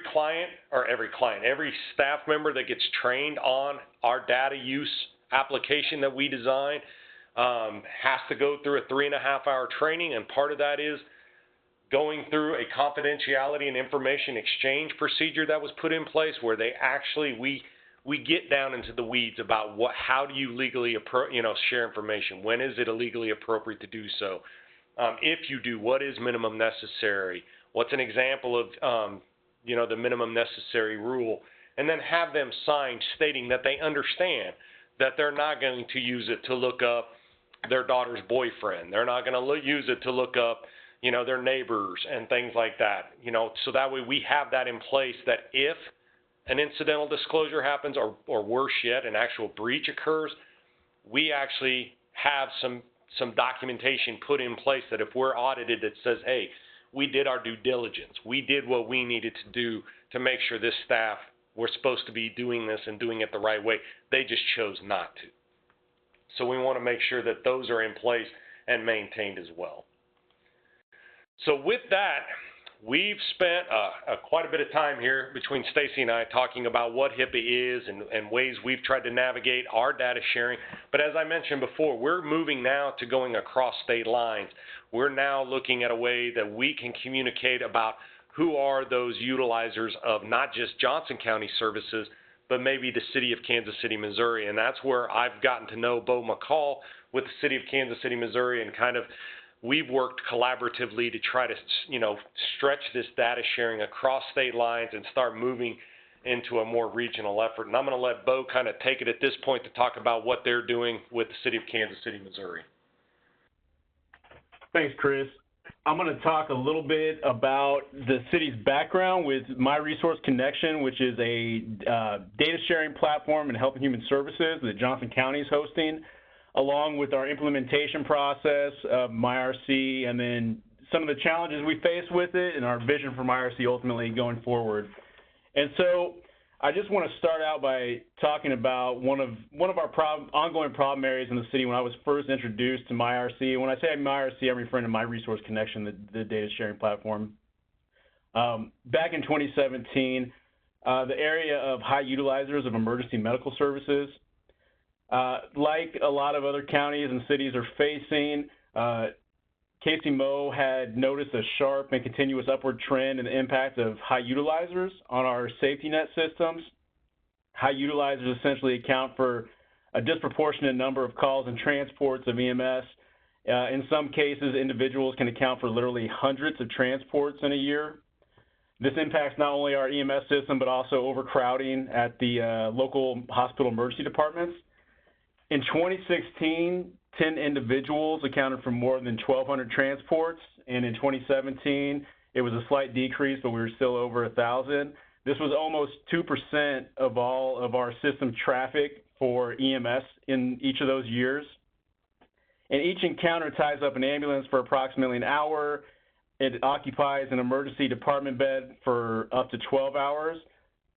staff member that gets trained on our data use application that we design has to go through a 3.5-hour training, and part of that is going through a confidentiality and information exchange procedure that was put in place where they actually, we get down into the weeds about how do you legally share information, when is it illegally appropriate to do so, if you do, what is minimum necessary, what's an example of the minimum necessary rule, and then have them sign stating that they understand that they're not going to use it to look up their daughter's boyfriend, they're not going to use it to look up their neighbors and things like that, so that way we have that in place that if an incidental disclosure happens or worse yet, an actual breach occurs, we actually have some some documentation put in place that if we're audited that says, hey, we did our due diligence, we did what we needed to do to make sure this staff were supposed to be doing this and doing it the right way, they just chose not to. So we want to make sure that those are in place and maintained as well. So with that, we've spent quite a bit of time here between Stacy and I talking about what HIPAA is and ways we've tried to navigate our data sharing. But as I mentioned before, we're moving now to going across state lines. We're now looking at a way that we can communicate about who are those utilizers of not just Johnson County services, but maybe the city of Kansas City, Missouri. And that's where I've gotten to know Bo McCall with the city of Kansas City, Missouri, and kind of we've worked collaboratively to try to, stretch this data sharing across state lines and start moving into a more regional effort. And I'm going to let Bo kind of take it at this point to talk about what they're doing with the city of Kansas City, Missouri. Thanks, Chris. I'm going to talk a little bit about the city's background with My Resource Connection, which is a data sharing platform in Health and Human Services that Johnson County is hosting, along with our implementation process of MyRC, and then some of the challenges we face with it and our vision for MyRC ultimately going forward. And so I just want to start out by talking about one of our ongoing problem areas in the city when I was first introduced to MyRC. When I say MyRC, I'm referring to My Resource Connection, the data sharing platform. Back in 2017, the area of high utilizers of emergency medical services, like a lot of other counties and cities are facing, KCMO had noticed a sharp and continuous upward trend in the impact of high utilizers on our safety net systems. High utilizers essentially account for a disproportionate number of calls and transports of EMS. In some cases, individuals can account for literally hundreds of transports in a year. This impacts not only our EMS system, but also overcrowding at the local hospital emergency departments. In 2016, 10 individuals accounted for more than 1,200 transports, and in 2017, it was a slight decrease, but we were still over 1,000. This was almost 2% of all of our system traffic for EMS in each of those years. And each encounter ties up an ambulance for approximately an hour. It occupies an emergency department bed for up to 12 hours.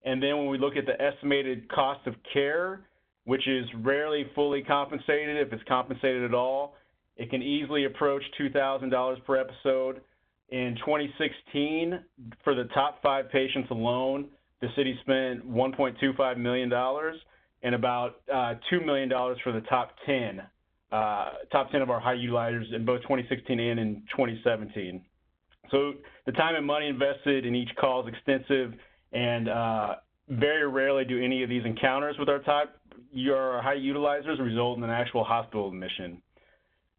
And then when we look at the estimated cost of care, which is rarely fully compensated, if it's compensated at all, it can easily approach $2,000 per episode. In 2016, for the top 5 patients alone, the city spent $1.25 million and about $2 million for the top 10 of our high utilizers in both 2016 and in 2017. So the time and money invested in each call is extensive, and very rarely do any of these encounters with our high utilizers result in an actual hospital admission.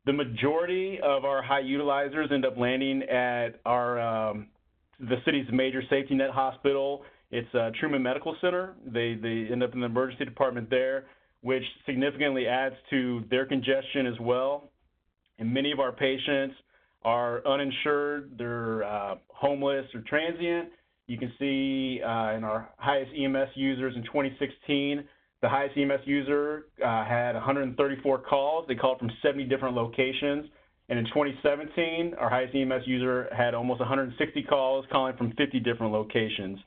The majority of our high utilizers end up landing at the city's major safety net hospital. It's Truman Medical Center. They end up in the emergency department there, which significantly adds to their congestion as well. And many of our patients are uninsured, they're homeless or transient. You can see in our highest EMS users in 2016, the highest EMS user had 134 calls. They called from 70 different locations. And in 2017, our highest EMS user had almost 160 calls, calling from 50 different locations.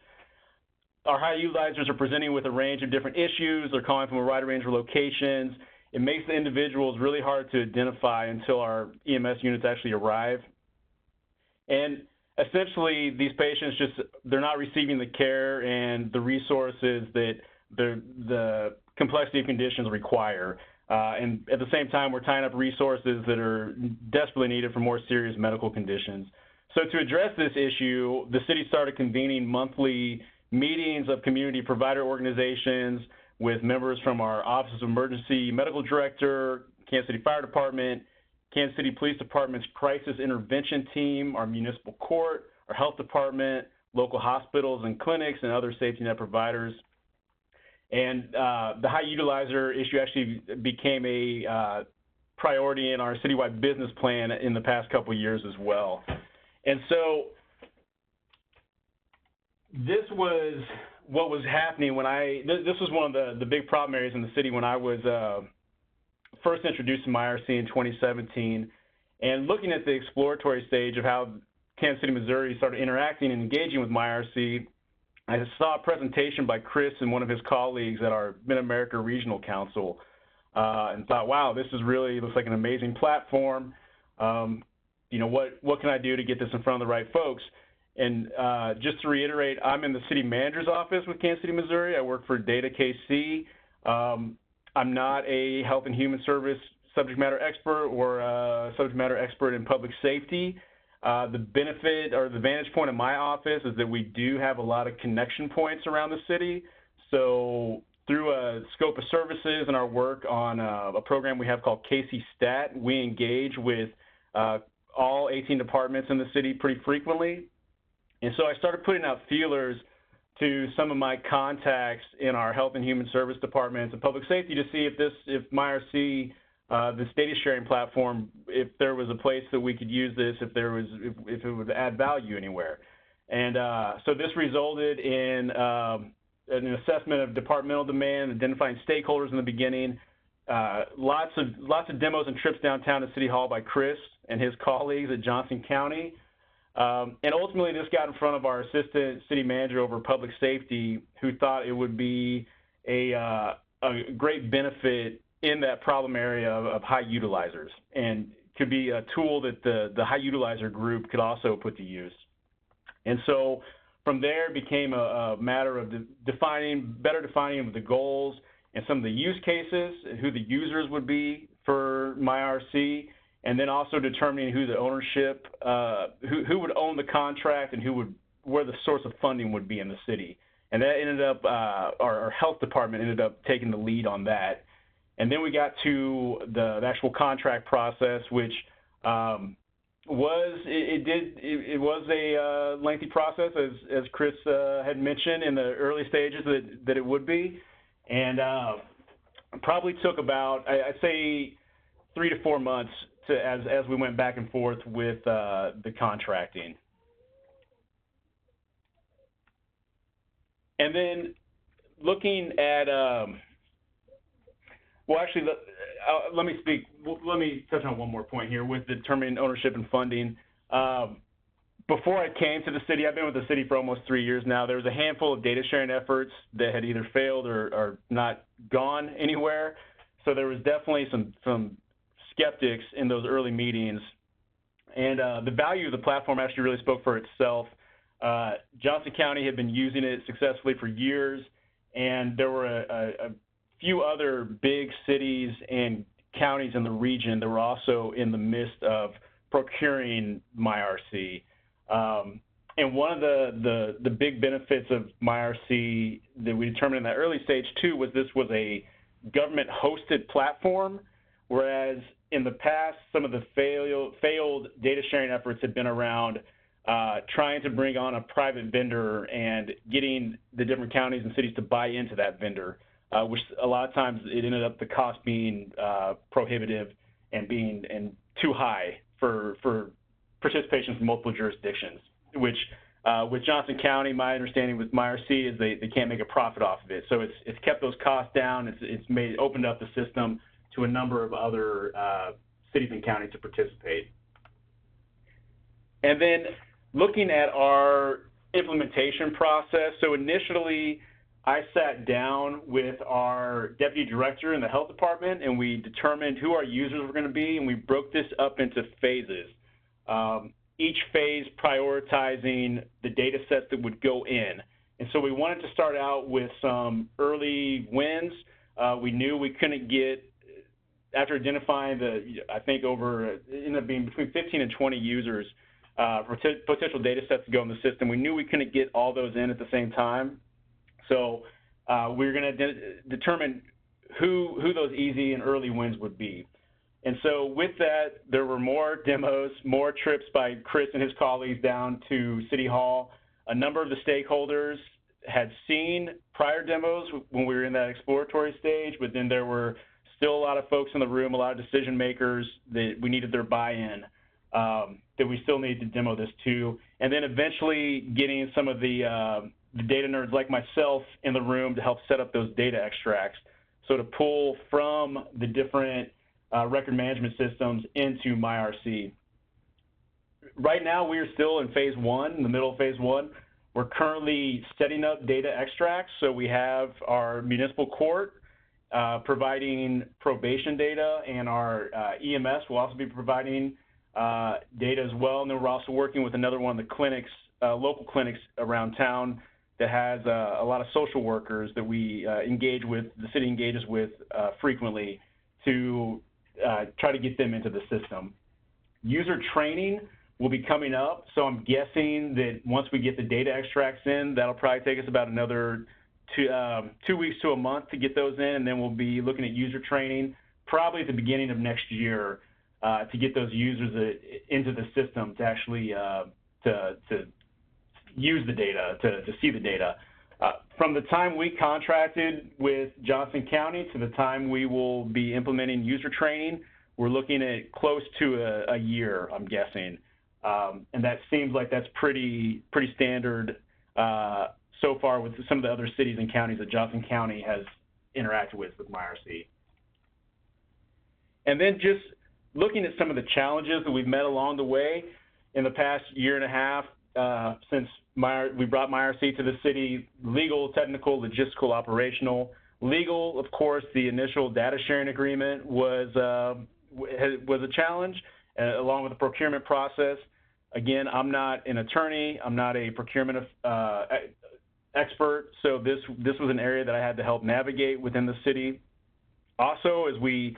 Our high utilizers are presenting with a range of different issues. They're calling from a wide range of locations. It makes the individuals really hard to identify until our EMS units actually arrive. And essentially, these patients they're not receiving the care and the resources that the complexity of conditions require. And at the same time, we're tying up resources that are desperately needed for more serious medical conditions. So to address this issue, the city started convening monthly meetings of community provider organizations with members from our Office of Emergency Medical Director, Kansas City Fire Department, Kansas City Police Department's Crisis Intervention Team, our municipal court, our health department, local hospitals and clinics, and other safety net providers. And the high utilizer issue actually became a priority in our citywide business plan in the past couple of years as well. And so this was what was happening when this was one of the big problem areas in the city when I was first introduced to MyRC in 2017, and looking at the exploratory stage of how Kansas City, Missouri started interacting and engaging with MyRC, I saw a presentation by Chris and one of his colleagues at our Mid-America Regional Council, and thought, wow, this is really, looks like an amazing platform. You know, what can I do to get this in front of the right folks? And just to reiterate, I'm in the city manager's office with Kansas City, Missouri. I work for Data KC. I'm not a health and human service subject matter expert or subject matter expert in public safety. The benefit or the vantage point of my office is that we do have a lot of connection points around the city. So through a scope of services and our work on a program we have called KC Stat, we engage with all 18 departments in the city pretty frequently. And so I started putting out feelers to some of my contacts in our health and human service departments and public safety to see if MyRC, this data sharing platform, if there was a place that we could use this, if it would add value anywhere. And so this resulted in an assessment of departmental demand, identifying stakeholders in the beginning, lots of demos and trips downtown to City Hall by Chris and his colleagues at Johnson County. And ultimately, this got in front of our assistant city manager over public safety, who thought it would be a great benefit in that problem area of high utilizers, and could be a tool that the high utilizer group could also put to use. And so from there, it became a matter of better defining the goals and some of the use cases, who the users would be for MyRC, and then also determining who the ownership, who would own the contract, and where the source of funding would be in the city. And that ended up, our health department ended up taking the lead on that. And then we got to the actual contract process, which was a lengthy process, as Chris had mentioned in the early stages that it would be, and probably took about, I'd say, 3 to 4 months as we went back and forth with the contracting. And then looking at, well, actually, let me touch on one more point here with determining ownership and funding. Before I came to the city, I've been with the city for almost 3 years now. There was a handful of data sharing efforts that had either failed or not gone anywhere. So there was definitely some skeptics in those early meetings, and the value of the platform actually really spoke for itself. Johnson County had been using it successfully for years, and there were a few other big cities and counties in the region that were also in the midst of procuring MyRC. And one of the big benefits of MyRC that we determined in that early stage too was this was a government hosted platform, whereas in the past, some of the failed data sharing efforts had been around trying to bring on a private vendor and getting the different counties and cities to buy into that vendor, which a lot of times it ended up the cost being prohibitive and being too high for participation from multiple jurisdictions, which with Johnson County, my understanding with MyRC is they can't make a profit off of it. So it's kept those costs down. It's opened up the system to a number of other cities and counties to participate. And then looking at our implementation process, so initially I sat down with our deputy director in the health department, and we determined who our users were going to be, and we broke this up into phases. Each phase prioritizing the data sets that would go in. And so we wanted to start out with some early wins. We knew we couldn't get, after identifying I think it ended up being between 15 and 20 users, potential data sets to go in the system. We knew we couldn't get all those in at the same time. So we were going to determine who those easy and early wins would be. And so with that, there were more demos, more trips by Chris and his colleagues down to City Hall. A number of the stakeholders had seen prior demos when we were in that exploratory stage, but then there were still a lot of folks in the room, a lot of decision makers that we needed their buy-in, that we still needed to demo this to. And then eventually getting some of the data nerds like myself in the room to help set up those data extracts. So to pull from the different record management systems into MyRC. Right now, we are still in phase one, in the middle of phase one. We're currently setting up data extracts. So we have our municipal court providing probation data, and our EMS will also be providing data as well. And then we're also working with another one of the clinics, local clinics around town that has a lot of social workers that we engage with, the city engages with frequently to try to get them into the system. User training will be coming up, so I'm guessing that once we get the data extracts in, that'll probably take us about another 2 weeks to a month to get those in, and then we'll be looking at user training probably at the beginning of next year to get those users into the system to actually to use the data, to see the data. From the time we contracted with Johnson County to the time we will be implementing user training, we're looking at close to a year, I'm guessing. And that seems like that's pretty standard so far with some of the other cities and counties that Johnson County has interacted with MyRC. And then just looking at some of the challenges that we've met along the way in the past year and a half since we brought MyRC to the city: legal, technical, logistical, operational. Legal, of course, the initial data sharing agreement was a challenge, along with the procurement process. Again, I'm not an attorney. I'm not a procurement expert, so this was an area that I had to help navigate within the city. Also, as we,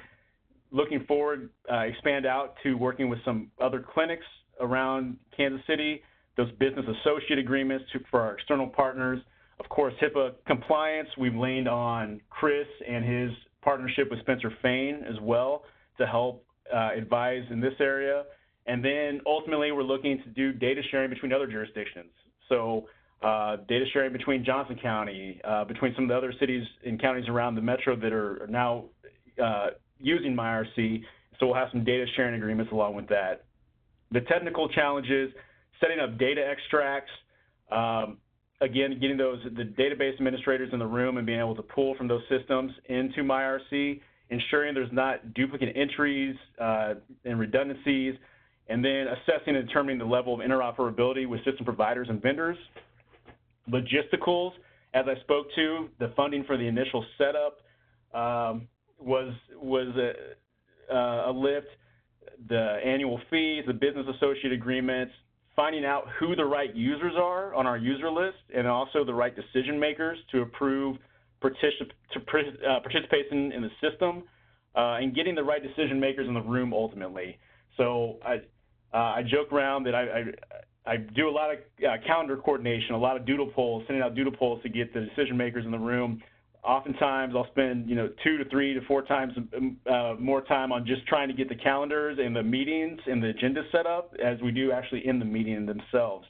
looking forward, expand out to working with some other clinics around Kansas City, those business associate agreements for our external partners. Of course, HIPAA compliance, we've leaned on Chris and his partnership with Spencer Fain as well to help advise in this area. And then ultimately, we're looking to do data sharing between other jurisdictions. So data sharing between Johnson County, between some of the other cities and counties around the metro that are now using MyRC. So we'll have some data sharing agreements along with that. The technical challenges, setting up data extracts, again, getting the database administrators in the room and being able to pull from those systems into MyRC, ensuring there's not duplicate entries and redundancies, and then assessing and determining the level of interoperability with system providers and vendors. Logisticals, as I spoke to, the funding for the initial setup was a lift. The annual fees, the business associate agreements, finding out who the right users are on our user list, and also the right decision makers to approve participation in the system, and getting the right decision makers in the room ultimately. So I joke around that I do a lot of calendar coordination, a lot of doodle polls, sending out doodle polls to get the decision makers in the room. Oftentimes I'll spend 2 to 3 to 4 times more time on just trying to get the calendars and the meetings and the agenda set up as we do actually in the meeting themselves.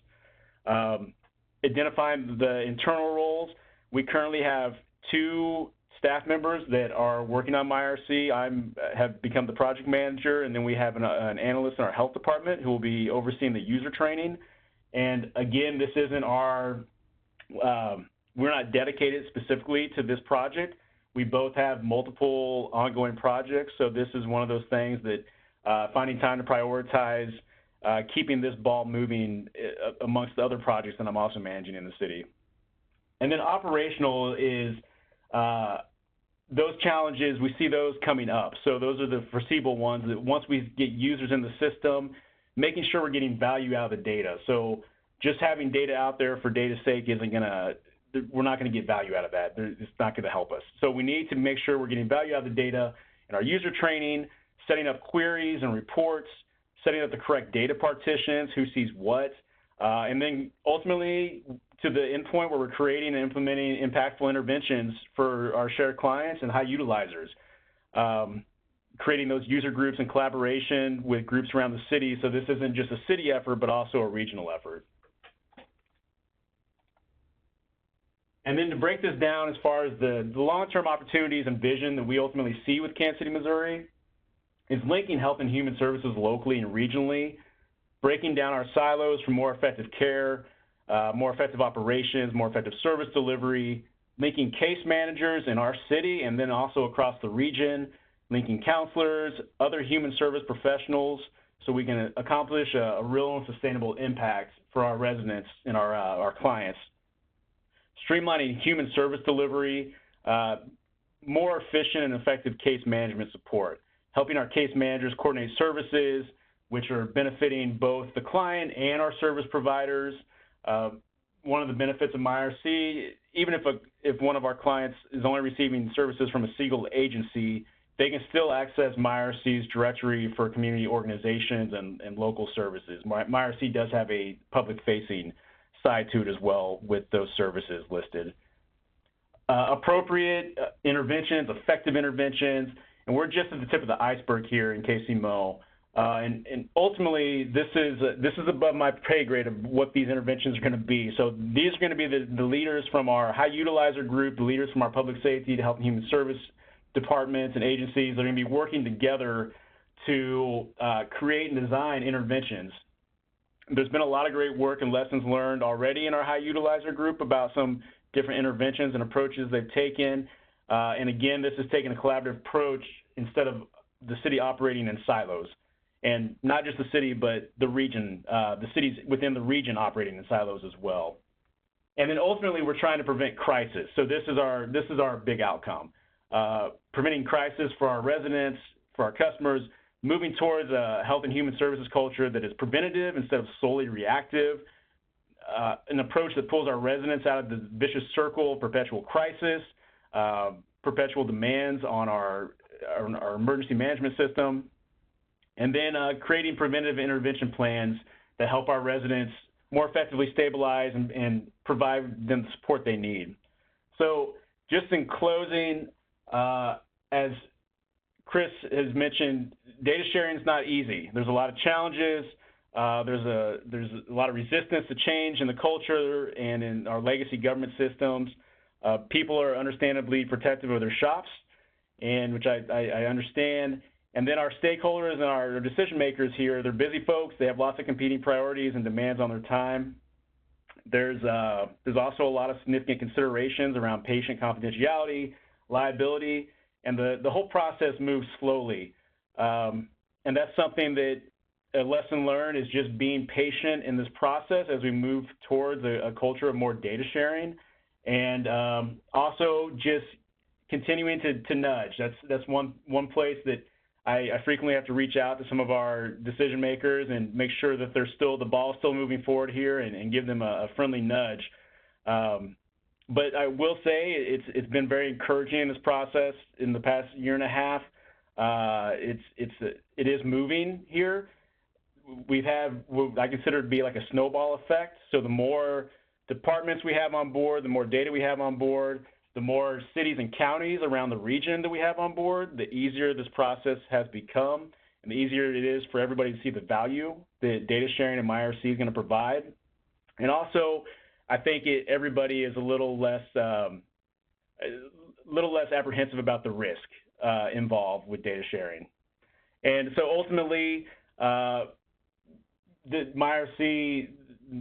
Identifying the internal roles. We currently have 2 staff members that are working on MyRC. I have become the project manager, and then we have an analyst in our health department who will be overseeing the user training. And again, this isn't our we're not dedicated specifically to this project. We both have multiple ongoing projects, so this is one of those things that finding time to prioritize, keeping this ball moving amongst the other projects that I'm also managing in the city. And then operational is those challenges, we see those coming up. So those are the foreseeable ones that once we get users in the system, making sure we're getting value out of the data. So just having data out there for data's sake isn't going to, we're not going to get value out of that. It's not going to help us. So we need to make sure we're getting value out of the data in our user training, setting up queries and reports, setting up the correct data partitions, who sees what, and then ultimately to the endpoint where we're creating and implementing impactful interventions for our shared clients and high utilizers. Creating those user groups in collaboration with groups around the city, so this isn't just a city effort, but also a regional effort. And then to break this down as far as the long-term opportunities and vision that we ultimately see with Kansas City, Missouri, is linking health and human services locally and regionally, breaking down our silos for more effective care, more effective operations, more effective service delivery, linking case managers in our city and then also across the region, linking counselors, other human service professionals, so we can accomplish a real and sustainable impact for our residents and our clients. Streamlining human service delivery, more efficient and effective case management support, helping our case managers coordinate services, which are benefiting both the client and our service providers. One of the benefits of MyRC, even if one of our clients is only receiving services from a single agency, they can still access MyRC's directory for community organizations and local services. MyRC does have a public-facing side to it as well with those services listed. Appropriate interventions, effective interventions, and we're just at the tip of the iceberg here in KCMO. And ultimately, this is above my pay grade of what these interventions are going to be. So these are going to be the leaders from our high utilizer group, the leaders from our public safety, health and human service departments and agencies that are going to be working together to create and design interventions. There's been a lot of great work and lessons learned already in our high utilizer group about some different interventions and approaches they've taken. And again, this is taking a collaborative approach instead of the city operating in silos. And not just the city, but the region, the cities within the region operating in silos as well. And then ultimately, we're trying to prevent crisis. So this is our big outcome. Preventing crisis for our residents, for our customers, moving towards a health and human services culture that is preventative instead of solely reactive, an approach that pulls our residents out of the vicious circle of perpetual crisis, perpetual demands on our emergency management system, and then creating preventative intervention plans that help our residents more effectively stabilize and provide them the support they need. So just in closing, as Chris has mentioned, data sharing is not easy. There's a lot of challenges. There's a lot of resistance to change in the culture and in our legacy government systems. People are understandably protective of their shops, and which I understand. And then our stakeholders and our decision makers here, they're busy folks. They have lots of competing priorities and demands on their time. There's also a lot of significant considerations around patient confidentiality, liability, and the whole process moves slowly. And that's something that a lesson learned is just being patient in this process as we move towards a culture of more data sharing, and also just continuing to nudge. That's one place that I frequently have to reach out to some of our decision makers and make sure that the ball's still moving forward here and give them a friendly nudge. But I will say it's been very encouraging in this process in the past year and a half. It is moving here. We've had what I consider to be like a snowball effect. So the more departments we have on board, the more data we have on board, the more cities and counties around the region that we have on board, the easier this process has become, and the easier it is for everybody to see the value that data sharing and MyRC is going to provide. And also, I think everybody is a little less apprehensive about the risk involved with data sharing. And so ultimately, the MyRC,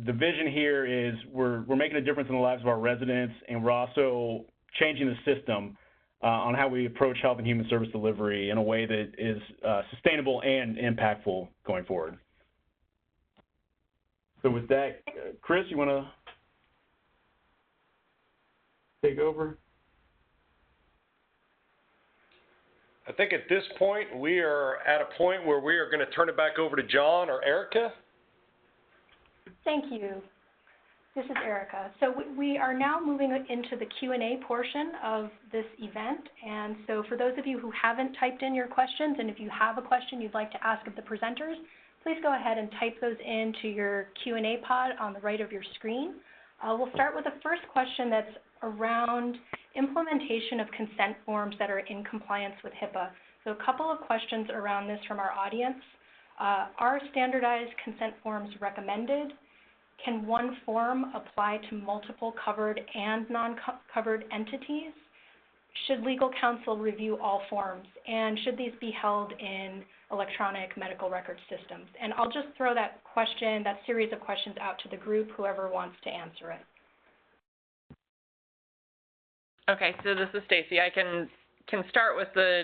the vision here is we're making a difference in the lives of our residents, and we're also changing the system on how we approach health and human service delivery in a way that is sustainable and impactful going forward. So with that, Chris, you want to take over? I think at this point, we are at a point where we are going to turn it back over to John or Erica. Thank you. This is Erica. So we are now moving into the Q&A portion of this event. And so for those of you who haven't typed in your questions, and if you have a question you'd like to ask of the presenters, please go ahead and type those into your Q&A pod on the right of your screen. We'll start with the first question that's around implementation of consent forms that are in compliance with HIPAA. So a couple of questions around this from our audience. Are standardized consent forms recommended? Can one form apply to multiple covered and non-covered entities? Should legal counsel review all forms? And should these be held in electronic medical record systems? And I'll just throw that series of questions out to the group, whoever wants to answer it. Okay, so this is Stacy. I can start with the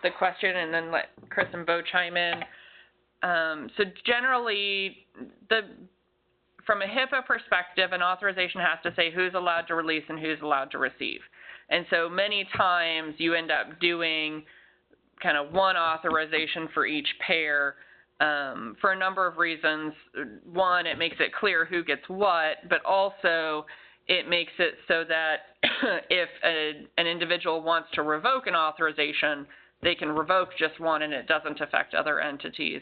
the question and then let Chris and Bo chime in. So generally, from a HIPAA perspective, an authorization has to say who's allowed to release and who's allowed to receive. And so many times you end up doing kind of one authorization for each pair for a number of reasons. One, it makes it clear who gets what, but also it makes it so that if an individual wants to revoke an authorization, they can revoke just one and it doesn't affect other entities.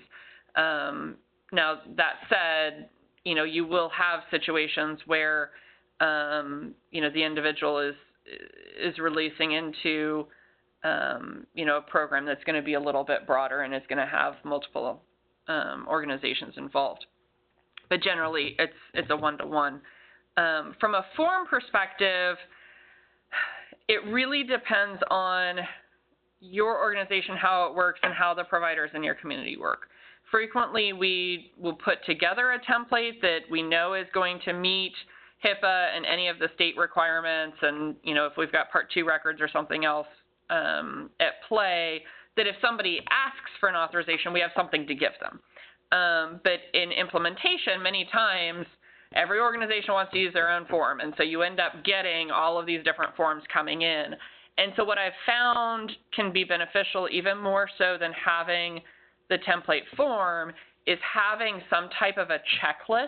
Now, that said, you will have situations where, the individual is releasing into, a program that's going to be a little bit broader and is going to have multiple organizations involved. But generally, it's a one-to-one. From a form perspective, it really depends on your organization, how it works, and how the providers in your community work. Frequently, we will put together a template that we know is going to meet HIPAA and any of the state requirements, and if we've got Part 2 records or something else at play, that if somebody asks for an authorization, we have something to give them. But in implementation, many times, every organization wants to use their own form, and so you end up getting all of these different forms coming in. And so what I've found can be beneficial, even more so than having the template form, is having some type of a checklist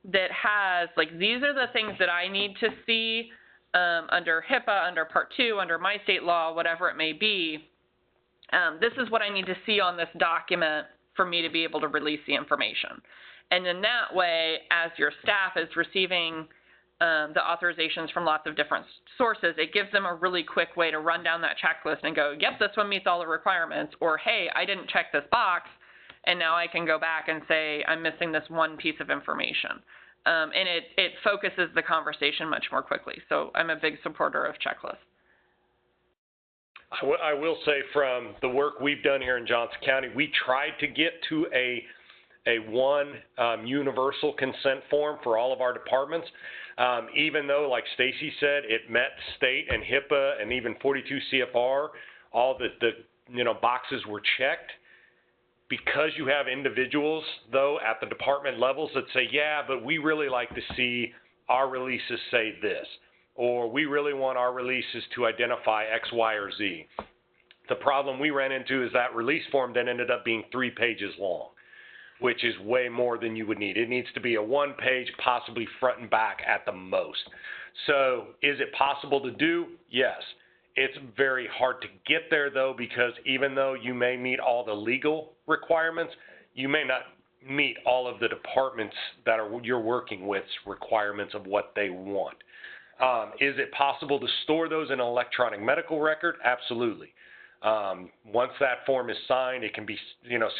that has, these are the things that I need to see under HIPAA, under Part 2, under my state law, whatever it may be. This is what I need to see on this document for me to be able to release the information. And then that way, as your staff is receiving the authorizations from lots of different sources, it gives them a really quick way to run down that checklist and go, yep, this one meets all the requirements, or hey, I didn't check this box, and now I can go back and say I'm missing this one piece of information. And it focuses the conversation much more quickly. So I'm a big supporter of checklists. I will say, from the work we've done here in Johnson County, we tried to get to a one universal consent form for all of our departments. Even though, like Stacy said, it met state and HIPAA and even 42 CFR, all the boxes were checked. Because you have individuals, though, at the department levels that say, yeah, but we really like to see our releases say this, or we really want our releases to identify X, Y, or Z. The problem we ran into is that release form then ended up being 3 pages long, which is way more than you would need. It needs to be a 1-page, possibly front and back at the most. So is it possible to do? Yes. It's very hard to get there, though, because even though you may meet all the legal requirements, you may not meet all of the departments that you're working with's requirements of what they want. Is it possible to store those in an electronic medical record? Absolutely. Once that form is signed, it can be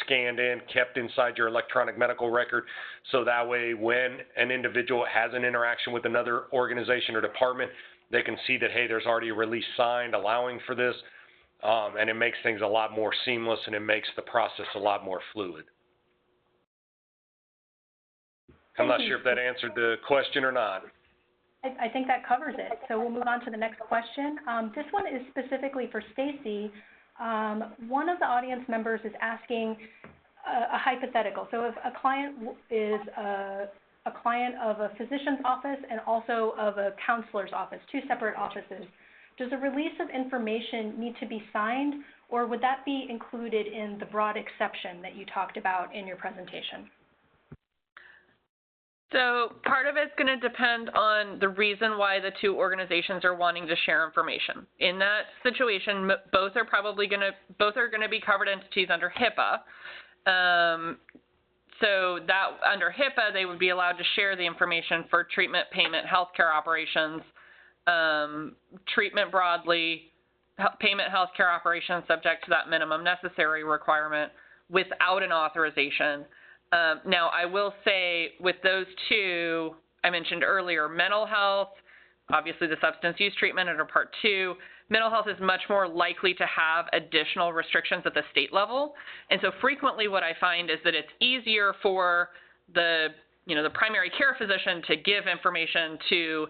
scanned in, kept inside your electronic medical record, so that way when an individual has an interaction with another organization or department, they can see that, hey, there's already a release signed allowing for this, and it makes things a lot more seamless, and it makes the process a lot more fluid. I'm not sure if that answered the question or not. I think that covers it. So we'll move on to the next question. This one is specifically for Stacy. One of the audience members is asking a hypothetical. So if a client is a client of a physician's office and also of a counselor's office, 2 separate offices, does a release of information need to be signed, or would that be included in the broad exception that you talked about in your presentation? So part of it's going to depend on the reason why the 2 organizations are wanting to share information. In that situation, both are going to be covered entities under HIPAA. So that under HIPAA, they would be allowed to share the information for treatment, payment, healthcare operations, treatment broadly, payment, healthcare operations subject to that minimum necessary requirement without an authorization. Now, I will say with those 2, I mentioned earlier, mental health, obviously the substance use treatment under Part 2, mental health is much more likely to have additional restrictions at the state level. And so frequently what I find is that it's easier for the primary care physician to give information to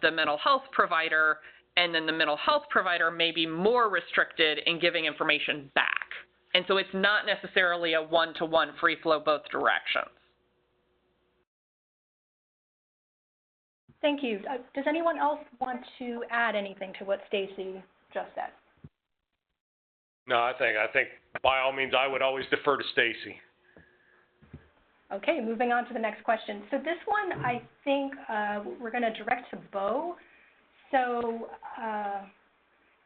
the mental health provider, and then the mental health provider may be more restricted in giving information back. And so it's not necessarily a one-to-one free flow both directions. Thank you. Does anyone else want to add anything to what Stacy just said? No, I think by all means I would always defer to Stacy. Okay, moving on to the next question. So this one, I think we're going to direct to Bo. So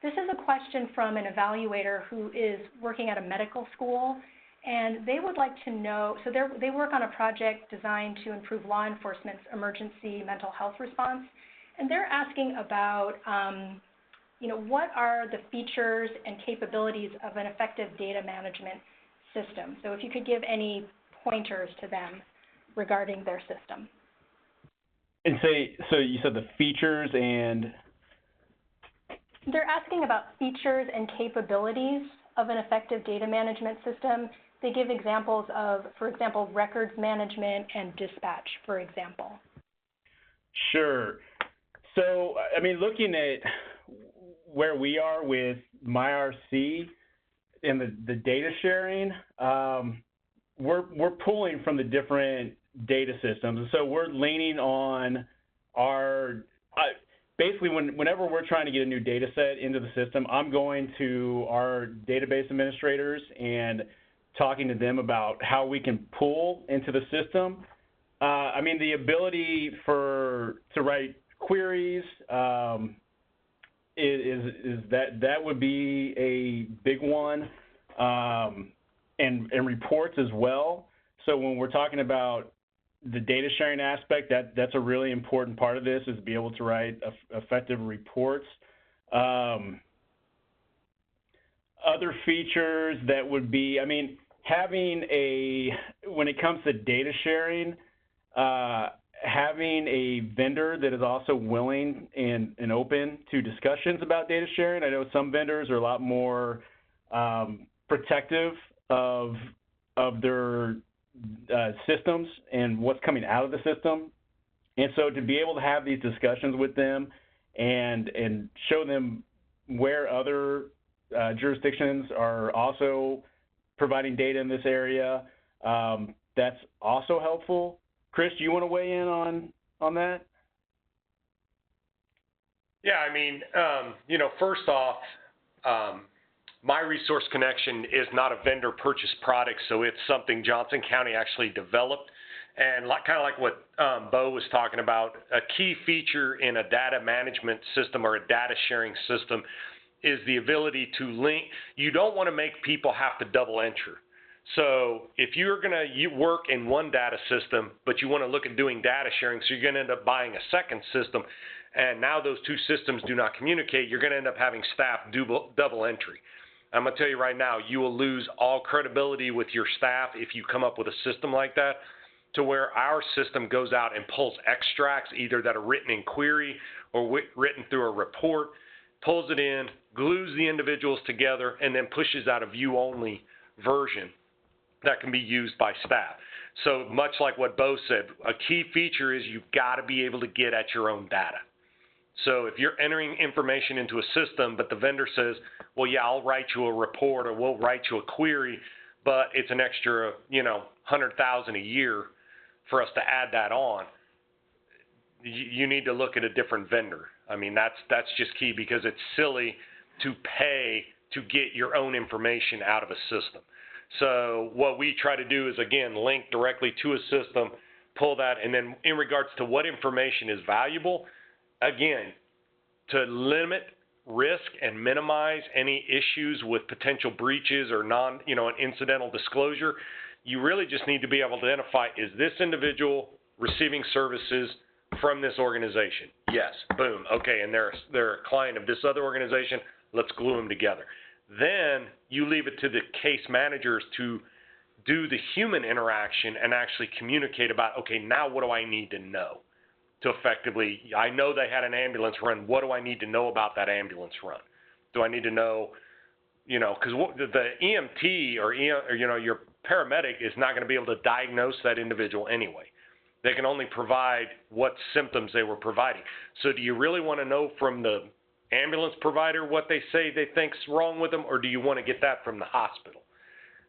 this is a question from an evaluator who is working at a medical school, and they would like to know, so they work on a project designed to improve law enforcement's emergency mental health response, and they're asking about, what are the features and capabilities of an effective data management system? So if you could give any pointers to them regarding their system. And so you said the features and? They're asking about features and capabilities of an effective data management system. They give examples of, for example, records management and dispatch, for example. Sure. So, looking at where we are with MyRC and the data sharing, we're pulling from the different data systems. And so we're leaning on our, basically whenever we're trying to get a new data set into the system, I'm going to our database administrators and talking to them about how we can pull into the system. The ability to write queries is that would be a big one, and reports as well. So when we're talking about the data sharing aspect, that's a really important part of this, is to be able to write effective reports. Other features that would be, having when it comes to data sharing, having a vendor that is also willing and open to discussions about data sharing. I know some vendors are a lot more protective of their systems and what's coming out of the system. And so to be able to have these discussions with them and show them where other jurisdictions are also providing data in this area, that's also helpful. Chris, do you want to weigh in on that? Yeah, first off, My Resource Connection is not a vendor purchased product, so it's something Johnson County actually developed. And kind of like what Bo was talking about, a key feature in a data management system or a data sharing system is the ability to link. You don't want to make people have to double enter. So if you're going to work in one data system, but you want to look at doing data sharing, so you're going to end up buying a second system, and now those two systems do not communicate, you're going to end up having staff double entry. I'm going to tell you right now, you will lose all credibility with your staff if you come up with a system like that, to where our system goes out and pulls extracts, either that are written in query or written through a report, pulls it in, glues the individuals together, and then pushes out a view-only version that can be used by staff. So much like what Bo said, a key feature is you've got to be able to get at your own data. So if you're entering information into a system, but the vendor says, well, yeah, I'll write you a report or we'll write you a query, but it's an extra, $100,000 a year for us to add that on, you need to look at a different vendor. That's just key, because it's silly to pay to get your own information out of a system. So what we try to do is, again, link directly to a system, pull that, and then in regards to what information is valuable, again, to limit risk and minimize any issues with potential breaches or an incidental disclosure, you really just need to be able to identify, is this individual receiving services from this organization? Yes. Boom. Okay, and they're a client of this other organization. Let's glue them together. Then you leave it to the case managers to do the human interaction and actually communicate about, okay, now what do I need to know to effectively, I know they had an ambulance run. What do I need to know about that ambulance run? Do I need to know, because the EMT or your paramedic is not going to be able to diagnose that individual anyway. They can only provide what symptoms they were providing. So do you really want to know from the ambulance provider what they say they think's wrong with them, or do you want to get that from the hospital?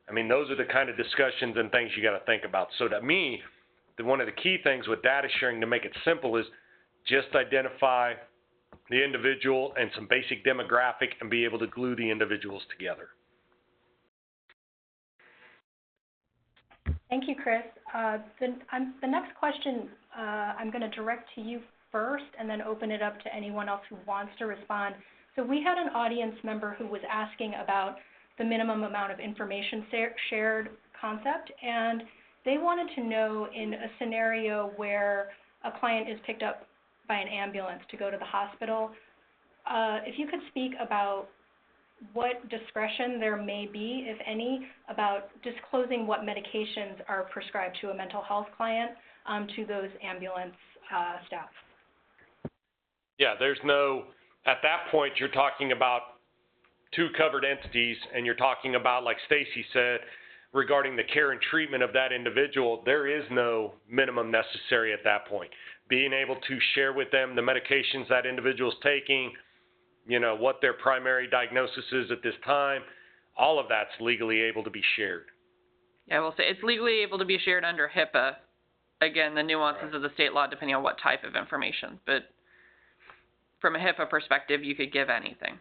I mean, those are the kind of discussions and things you got to think about. So to me, one of the key things with data sharing to make it simple is just identify the individual and some basic demographic and be able to glue the individuals together. Thank you, Chris. The next question I'm going to direct to you first and then open it up to anyone else who wants to respond. So we had an audience member who was asking about the minimum amount of information shared concept, and they wanted to know, in a scenario where a client is picked up by an ambulance to go to the hospital, if you could speak about what discretion there may be, if any, about disclosing what medications are prescribed to a mental health client to those ambulance staff. Yeah, there's no, at that point, you're talking about two covered entities, and you're talking about, like Stacy said, regarding the care and treatment of that individual, there is no minimum necessary at that point. Being able to share with them the medications that individual's taking, you know, what their primary diagnosis is at this time, all of that's legally able to be shared. Yeah, I will say it's legally able to be shared under HIPAA. Again, the nuances of the state law depending on what type of information, but from a HIPAA perspective, you could give anything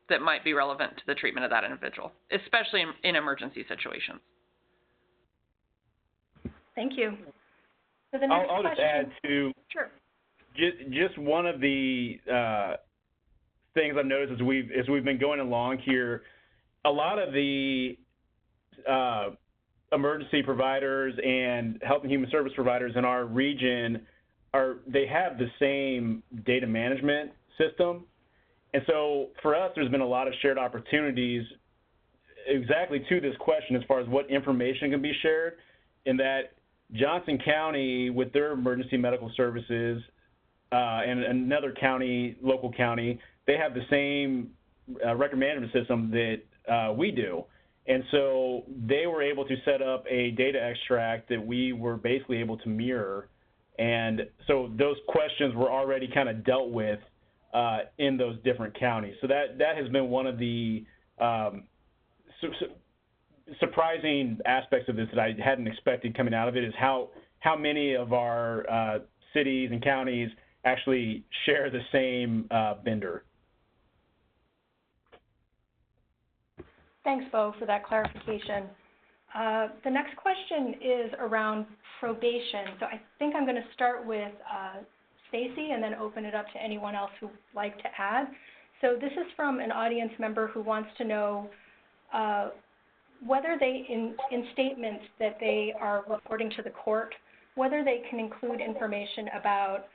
that might be relevant to the treatment of that individual, especially in emergency situations. Thank you. So the next I'll just add to sure. just one of the things I've noticed as we've been going along here. A lot of the emergency providers and health and human service providers in our region they have the same data management system. And so for us, there's been a lot of shared opportunities exactly to this question as far as what information can be shared, in that Johnson County, with their emergency medical services, and another county, local county, they have the same record management system that we do. And so they were able to set up a data extract that we were basically able to mirror. And so those questions were already kind of dealt with in those different counties. So that has been one of the surprising aspects of this that I hadn't expected coming out of it, is how many of our cities and counties actually share the same vendor. Thanks, Bo, for that clarification. The next question is around probation. So I think I'm going to start with Stacy and then open it up to anyone else who would like to add. So this is from an audience member who wants to know whether they, in statements that they are reporting to the court, whether they can include information about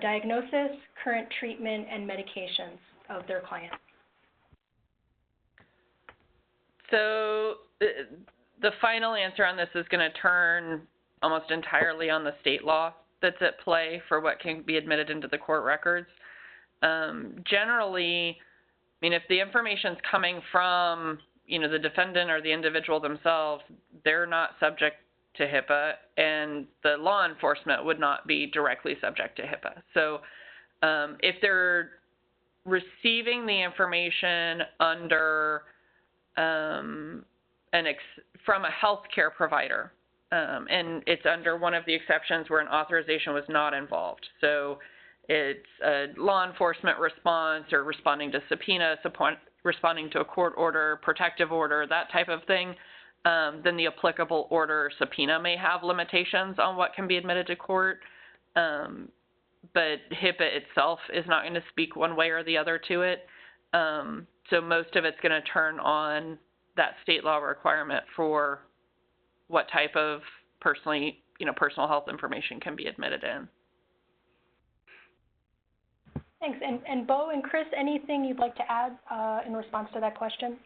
diagnosis, current treatment, and medications of their clients. So the final answer on this is going to turn almost entirely on the state law that's at play for what can be admitted into the court records. Generally, I mean, if the information's coming from, you know, the defendant or the individual themselves, they're not subject to HIPAA, and the law enforcement would not be directly subject to HIPAA. So if they're receiving the information under from a healthcare provider, and it's under one of the exceptions where an authorization was not involved. So it's a law enforcement response or responding to subpoena, responding to a court order, protective order, that type of thing, then the applicable order or subpoena may have limitations on what can be admitted to court. But HIPAA itself is not going to speak one way or the other to it. So most of it's going to turn on that state law requirement for what type of personal health information can be admitted in. Thanks. And Bo and Chris, anything you'd like to add in response to that question?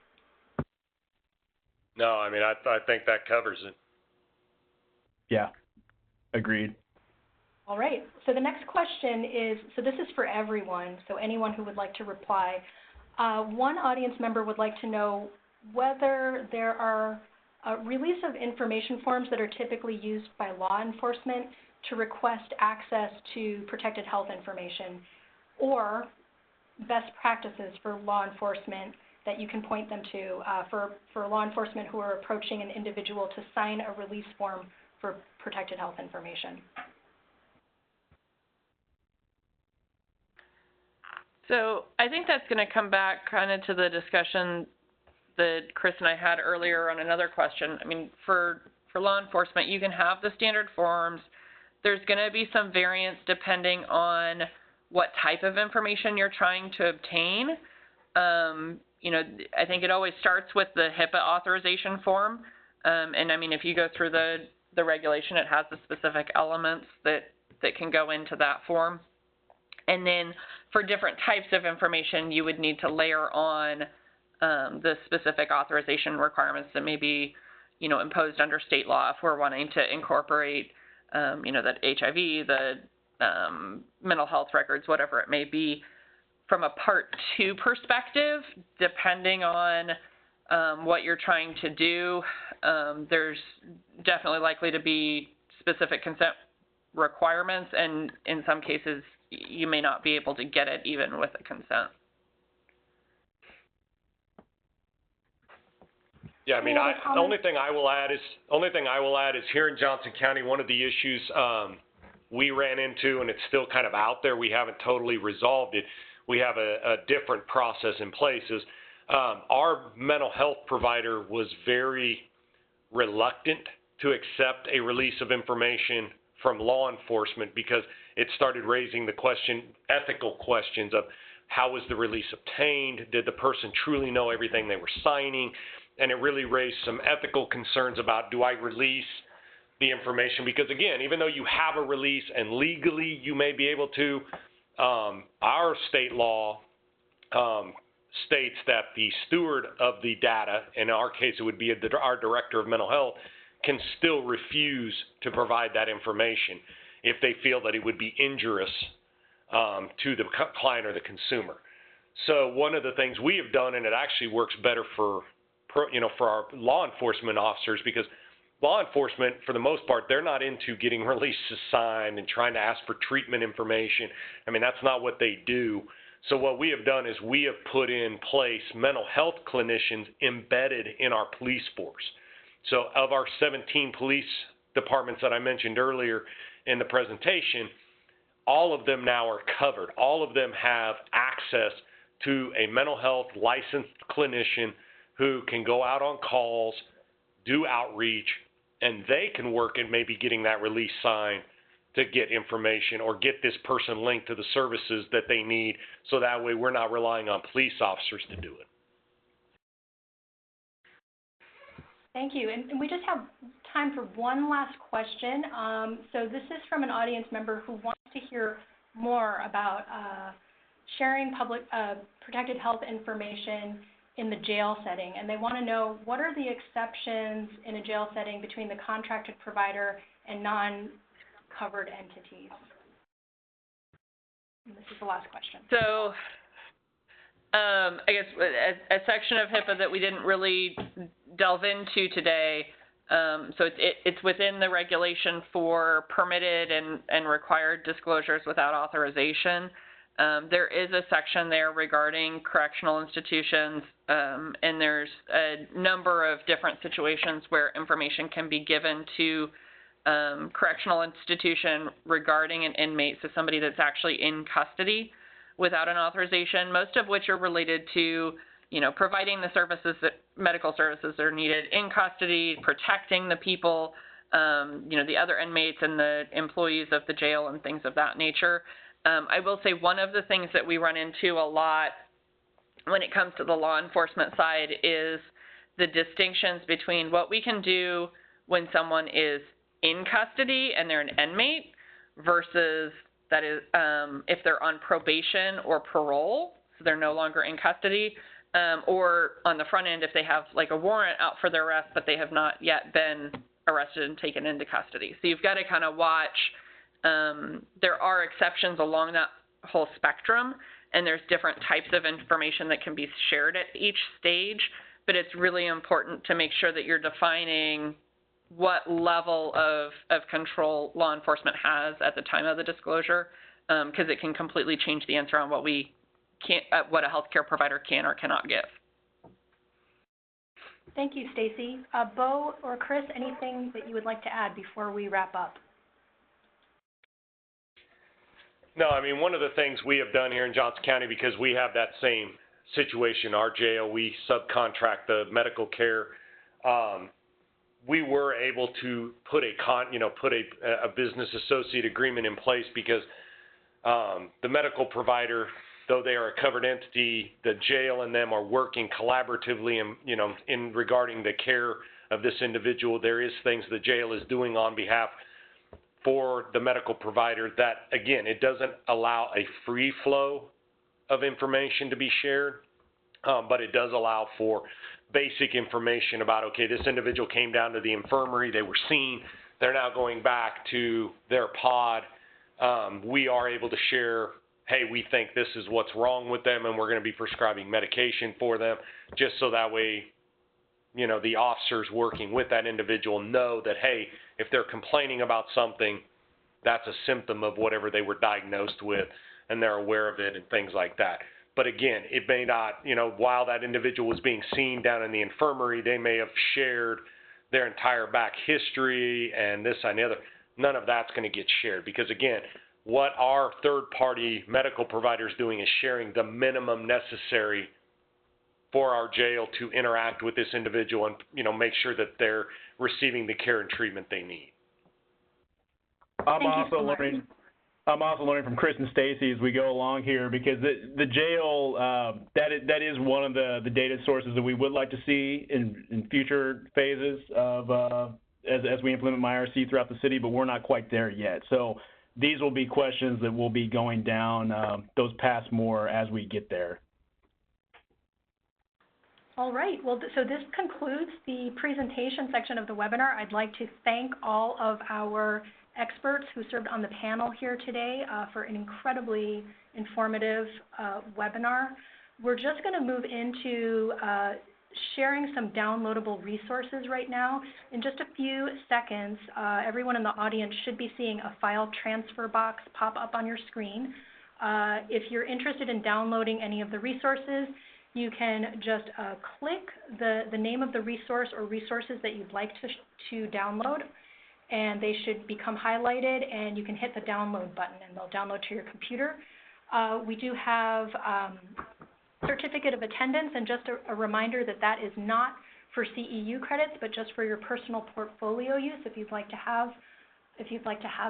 No, I mean, I think that covers it. Yeah, agreed. All right. So the next question is, so this is for everyone, so anyone who would like to reply. One audience member would like to know whether there are release of information forms that are typically used by law enforcement to request access to protected health information, or best practices for law enforcement that you can point them to for law enforcement who are approaching an individual to sign a release form for protected health information? So I think that's going to come back kind of to the discussion that Chris and I had earlier on another question. I mean, for law enforcement, you can have the standard forms. There's going to be some variance depending on what type of information you're trying to obtain. You know, I think it always starts with the HIPAA authorization form. And I mean, if you go through the regulation, it has the specific elements that can go into that form. And then for different types of information, you would need to layer on the specific authorization requirements that may be, you know, imposed under state law if we're wanting to incorporate, you know, that HIV, the mental health records, whatever it may be. From a Part 2 perspective, depending on what you're trying to do, there's definitely likely to be specific consent requirements, and in some cases, you may not be able to get it even with a consent. Yeah, I mean, the only thing I will add is here in Johnson County, one of the issues we ran into, and it's still kind of out there, we haven't totally resolved it. We have a different process in place. Is our mental health provider was very reluctant to accept a release of information from law enforcement because it started raising the ethical questions of how was the release obtained? Did the person truly know everything they were signing? And it really raised some ethical concerns about, do I release the information? Because again, even though you have a release and legally you may be able to, our state law states that the steward of the data, in our case it would be our director of mental health, can still refuse to provide that information if they feel that it would be injurious to the client or the consumer. So one of the things we have done, and it actually works better for our law enforcement officers, because law enforcement, for the most part, they're not into getting releases signed and trying to ask for treatment information. I mean, that's not what they do. So what we have done is we have put in place mental health clinicians embedded in our police force. So of our 17 police departments that I mentioned earlier in the presentation, all of them now are covered. All of them have access to a mental health licensed clinician who can go out on calls, do outreach, and they can work in maybe getting that release signed to get information or get this person linked to the services that they need, so that way we're not relying on police officers to do it. Thank you. And we just have time for one last question. So this is from an audience member who wants to hear more about sharing public protected health information in the jail setting, and they want to know, what are the exceptions in a jail setting between the contracted provider and non-covered entities? And this is the last question. So I guess a section of HIPAA that we didn't really delve into today, so it's within the regulation for permitted and required disclosures without authorization. There is a section there regarding correctional institutions, and there's a number of different situations where information can be given to correctional institution regarding an inmate, so somebody that's actually in custody without an authorization, most of which are related to, you know, providing the services, medical services that are needed in custody, protecting the people, you know, the other inmates and the employees of the jail and things of that nature. I will say one of the things that we run into a lot when it comes to the law enforcement side is the distinctions between what we can do when someone is in custody and they're an inmate versus that is if they're on probation or parole, so they're no longer in custody, or on the front end if they have like a warrant out for their arrest but they have not yet been arrested and taken into custody. So you've got to kind of watch. There are exceptions along that whole spectrum, and there's different types of information that can be shared at each stage, but it's really important to make sure that you're defining what level of control law enforcement has at the time of the disclosure, because it can completely change the answer on what we what a healthcare provider can or cannot give. Thank you, Stacy. Bo or Chris, anything that you would like to add before we wrap up? No, I mean, one of the things we have done here in Johnson County, because we have that same situation, our jail, we subcontract the medical care. We were able to put a business associate agreement in place because the medical provider, though they are a covered entity, the jail and them are working collaboratively in regarding the care of this individual. There is things the jail is doing on behalf for the medical provider that, again, it doesn't allow a free flow of information to be shared, but it does allow for basic information about, okay, this individual came down to the infirmary, they were seen, they're now going back to their pod. We are able to share, hey, we think this is what's wrong with them and we're going to be prescribing medication for them, just so that way, the officers working with that individual know that, hey, if they're complaining about something, that's a symptom of whatever they were diagnosed with, and they're aware of it and things like that. But again, it may not, while that individual was being seen down in the infirmary, they may have shared their entire back history and this and the other. None of that's going to get shared because, again, what our third-party medical provider is doing is sharing the minimum necessary for our jail to interact with this individual and, make sure that they're receiving the care and treatment they need. I'm also learning from Chris and Stacy as we go along here because the jail, that is one of the data sources that we would like to see in future phases of as we implement MyRC throughout the city, but we're not quite there yet. So these will be questions that will be going down those paths more as we get there. All right. Well, so this concludes the presentation section of the webinar. I'd like to thank all of our experts who served on the panel here today for an incredibly informative webinar. We're just going to move into sharing some downloadable resources right now. In just a few seconds, everyone in the audience should be seeing a file transfer box pop up on your screen. If you're interested in downloading any of the resources, you can just click the name of the resource or resources that you'd like to download, and they should become highlighted, and you can hit the download button, and they'll download to your computer. We do have certificate of attendance, and just a reminder that that is not for CEU credits, but just for your personal portfolio use if you'd like to have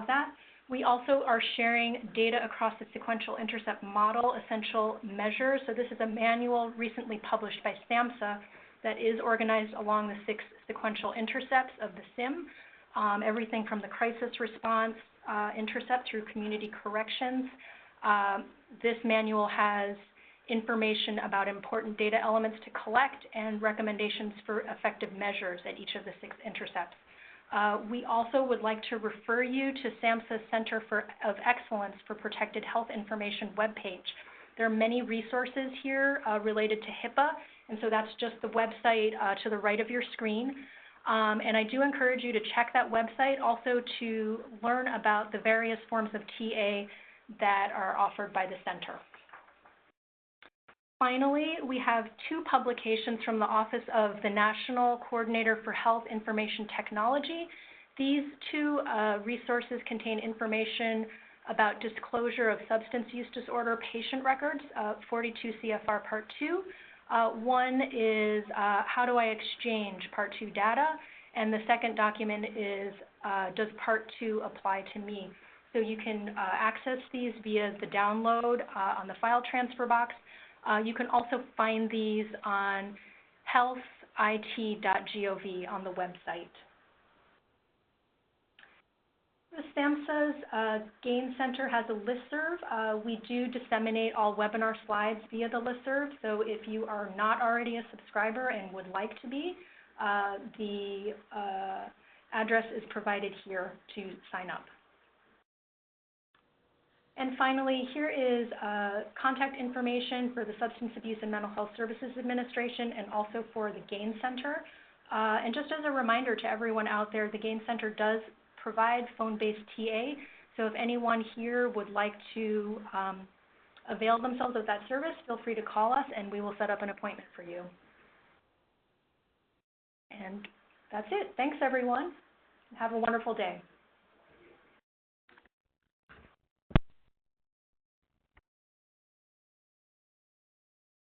that. We also are sharing data across the sequential intercept model essential measures. So this is a manual recently published by SAMHSA that is organized along the 6 sequential intercepts of the SIM, everything from the crisis response intercept through community corrections. This manual has information about important data elements to collect and recommendations for effective measures at each of the 6 intercepts. We also would like to refer you to SAMHSA's Center of Excellence for Protected Health Information webpage. There are many resources here related to HIPAA, and so that's just the website to the right of your screen. And I do encourage you to check that website also to learn about the various forms of TA that are offered by the center. Finally, we have 2 publications from the Office of the National Coordinator for Health Information Technology. These 2 resources contain information about disclosure of substance use disorder patient records, 42 CFR Part 2. One is how do I exchange Part 2 data, and the second document is does Part 2 apply to me? So you can access these via the download on the file transfer box. You can also find these on healthit.gov on the website. The SAMHSA's GAIN Center has a listserv. We do disseminate all webinar slides via the listserv, so if you are not already a subscriber and would like to be, the address is provided here to sign up. And finally, here is contact information for the Substance Abuse and Mental Health Services Administration and also for the GAIN Center. And just as a reminder to everyone out there, the GAIN Center does provide phone-based TA. So if anyone here would like to avail themselves of that service, feel free to call us and we will set up an appointment for you. And that's it. Thanks, everyone. Have a wonderful day.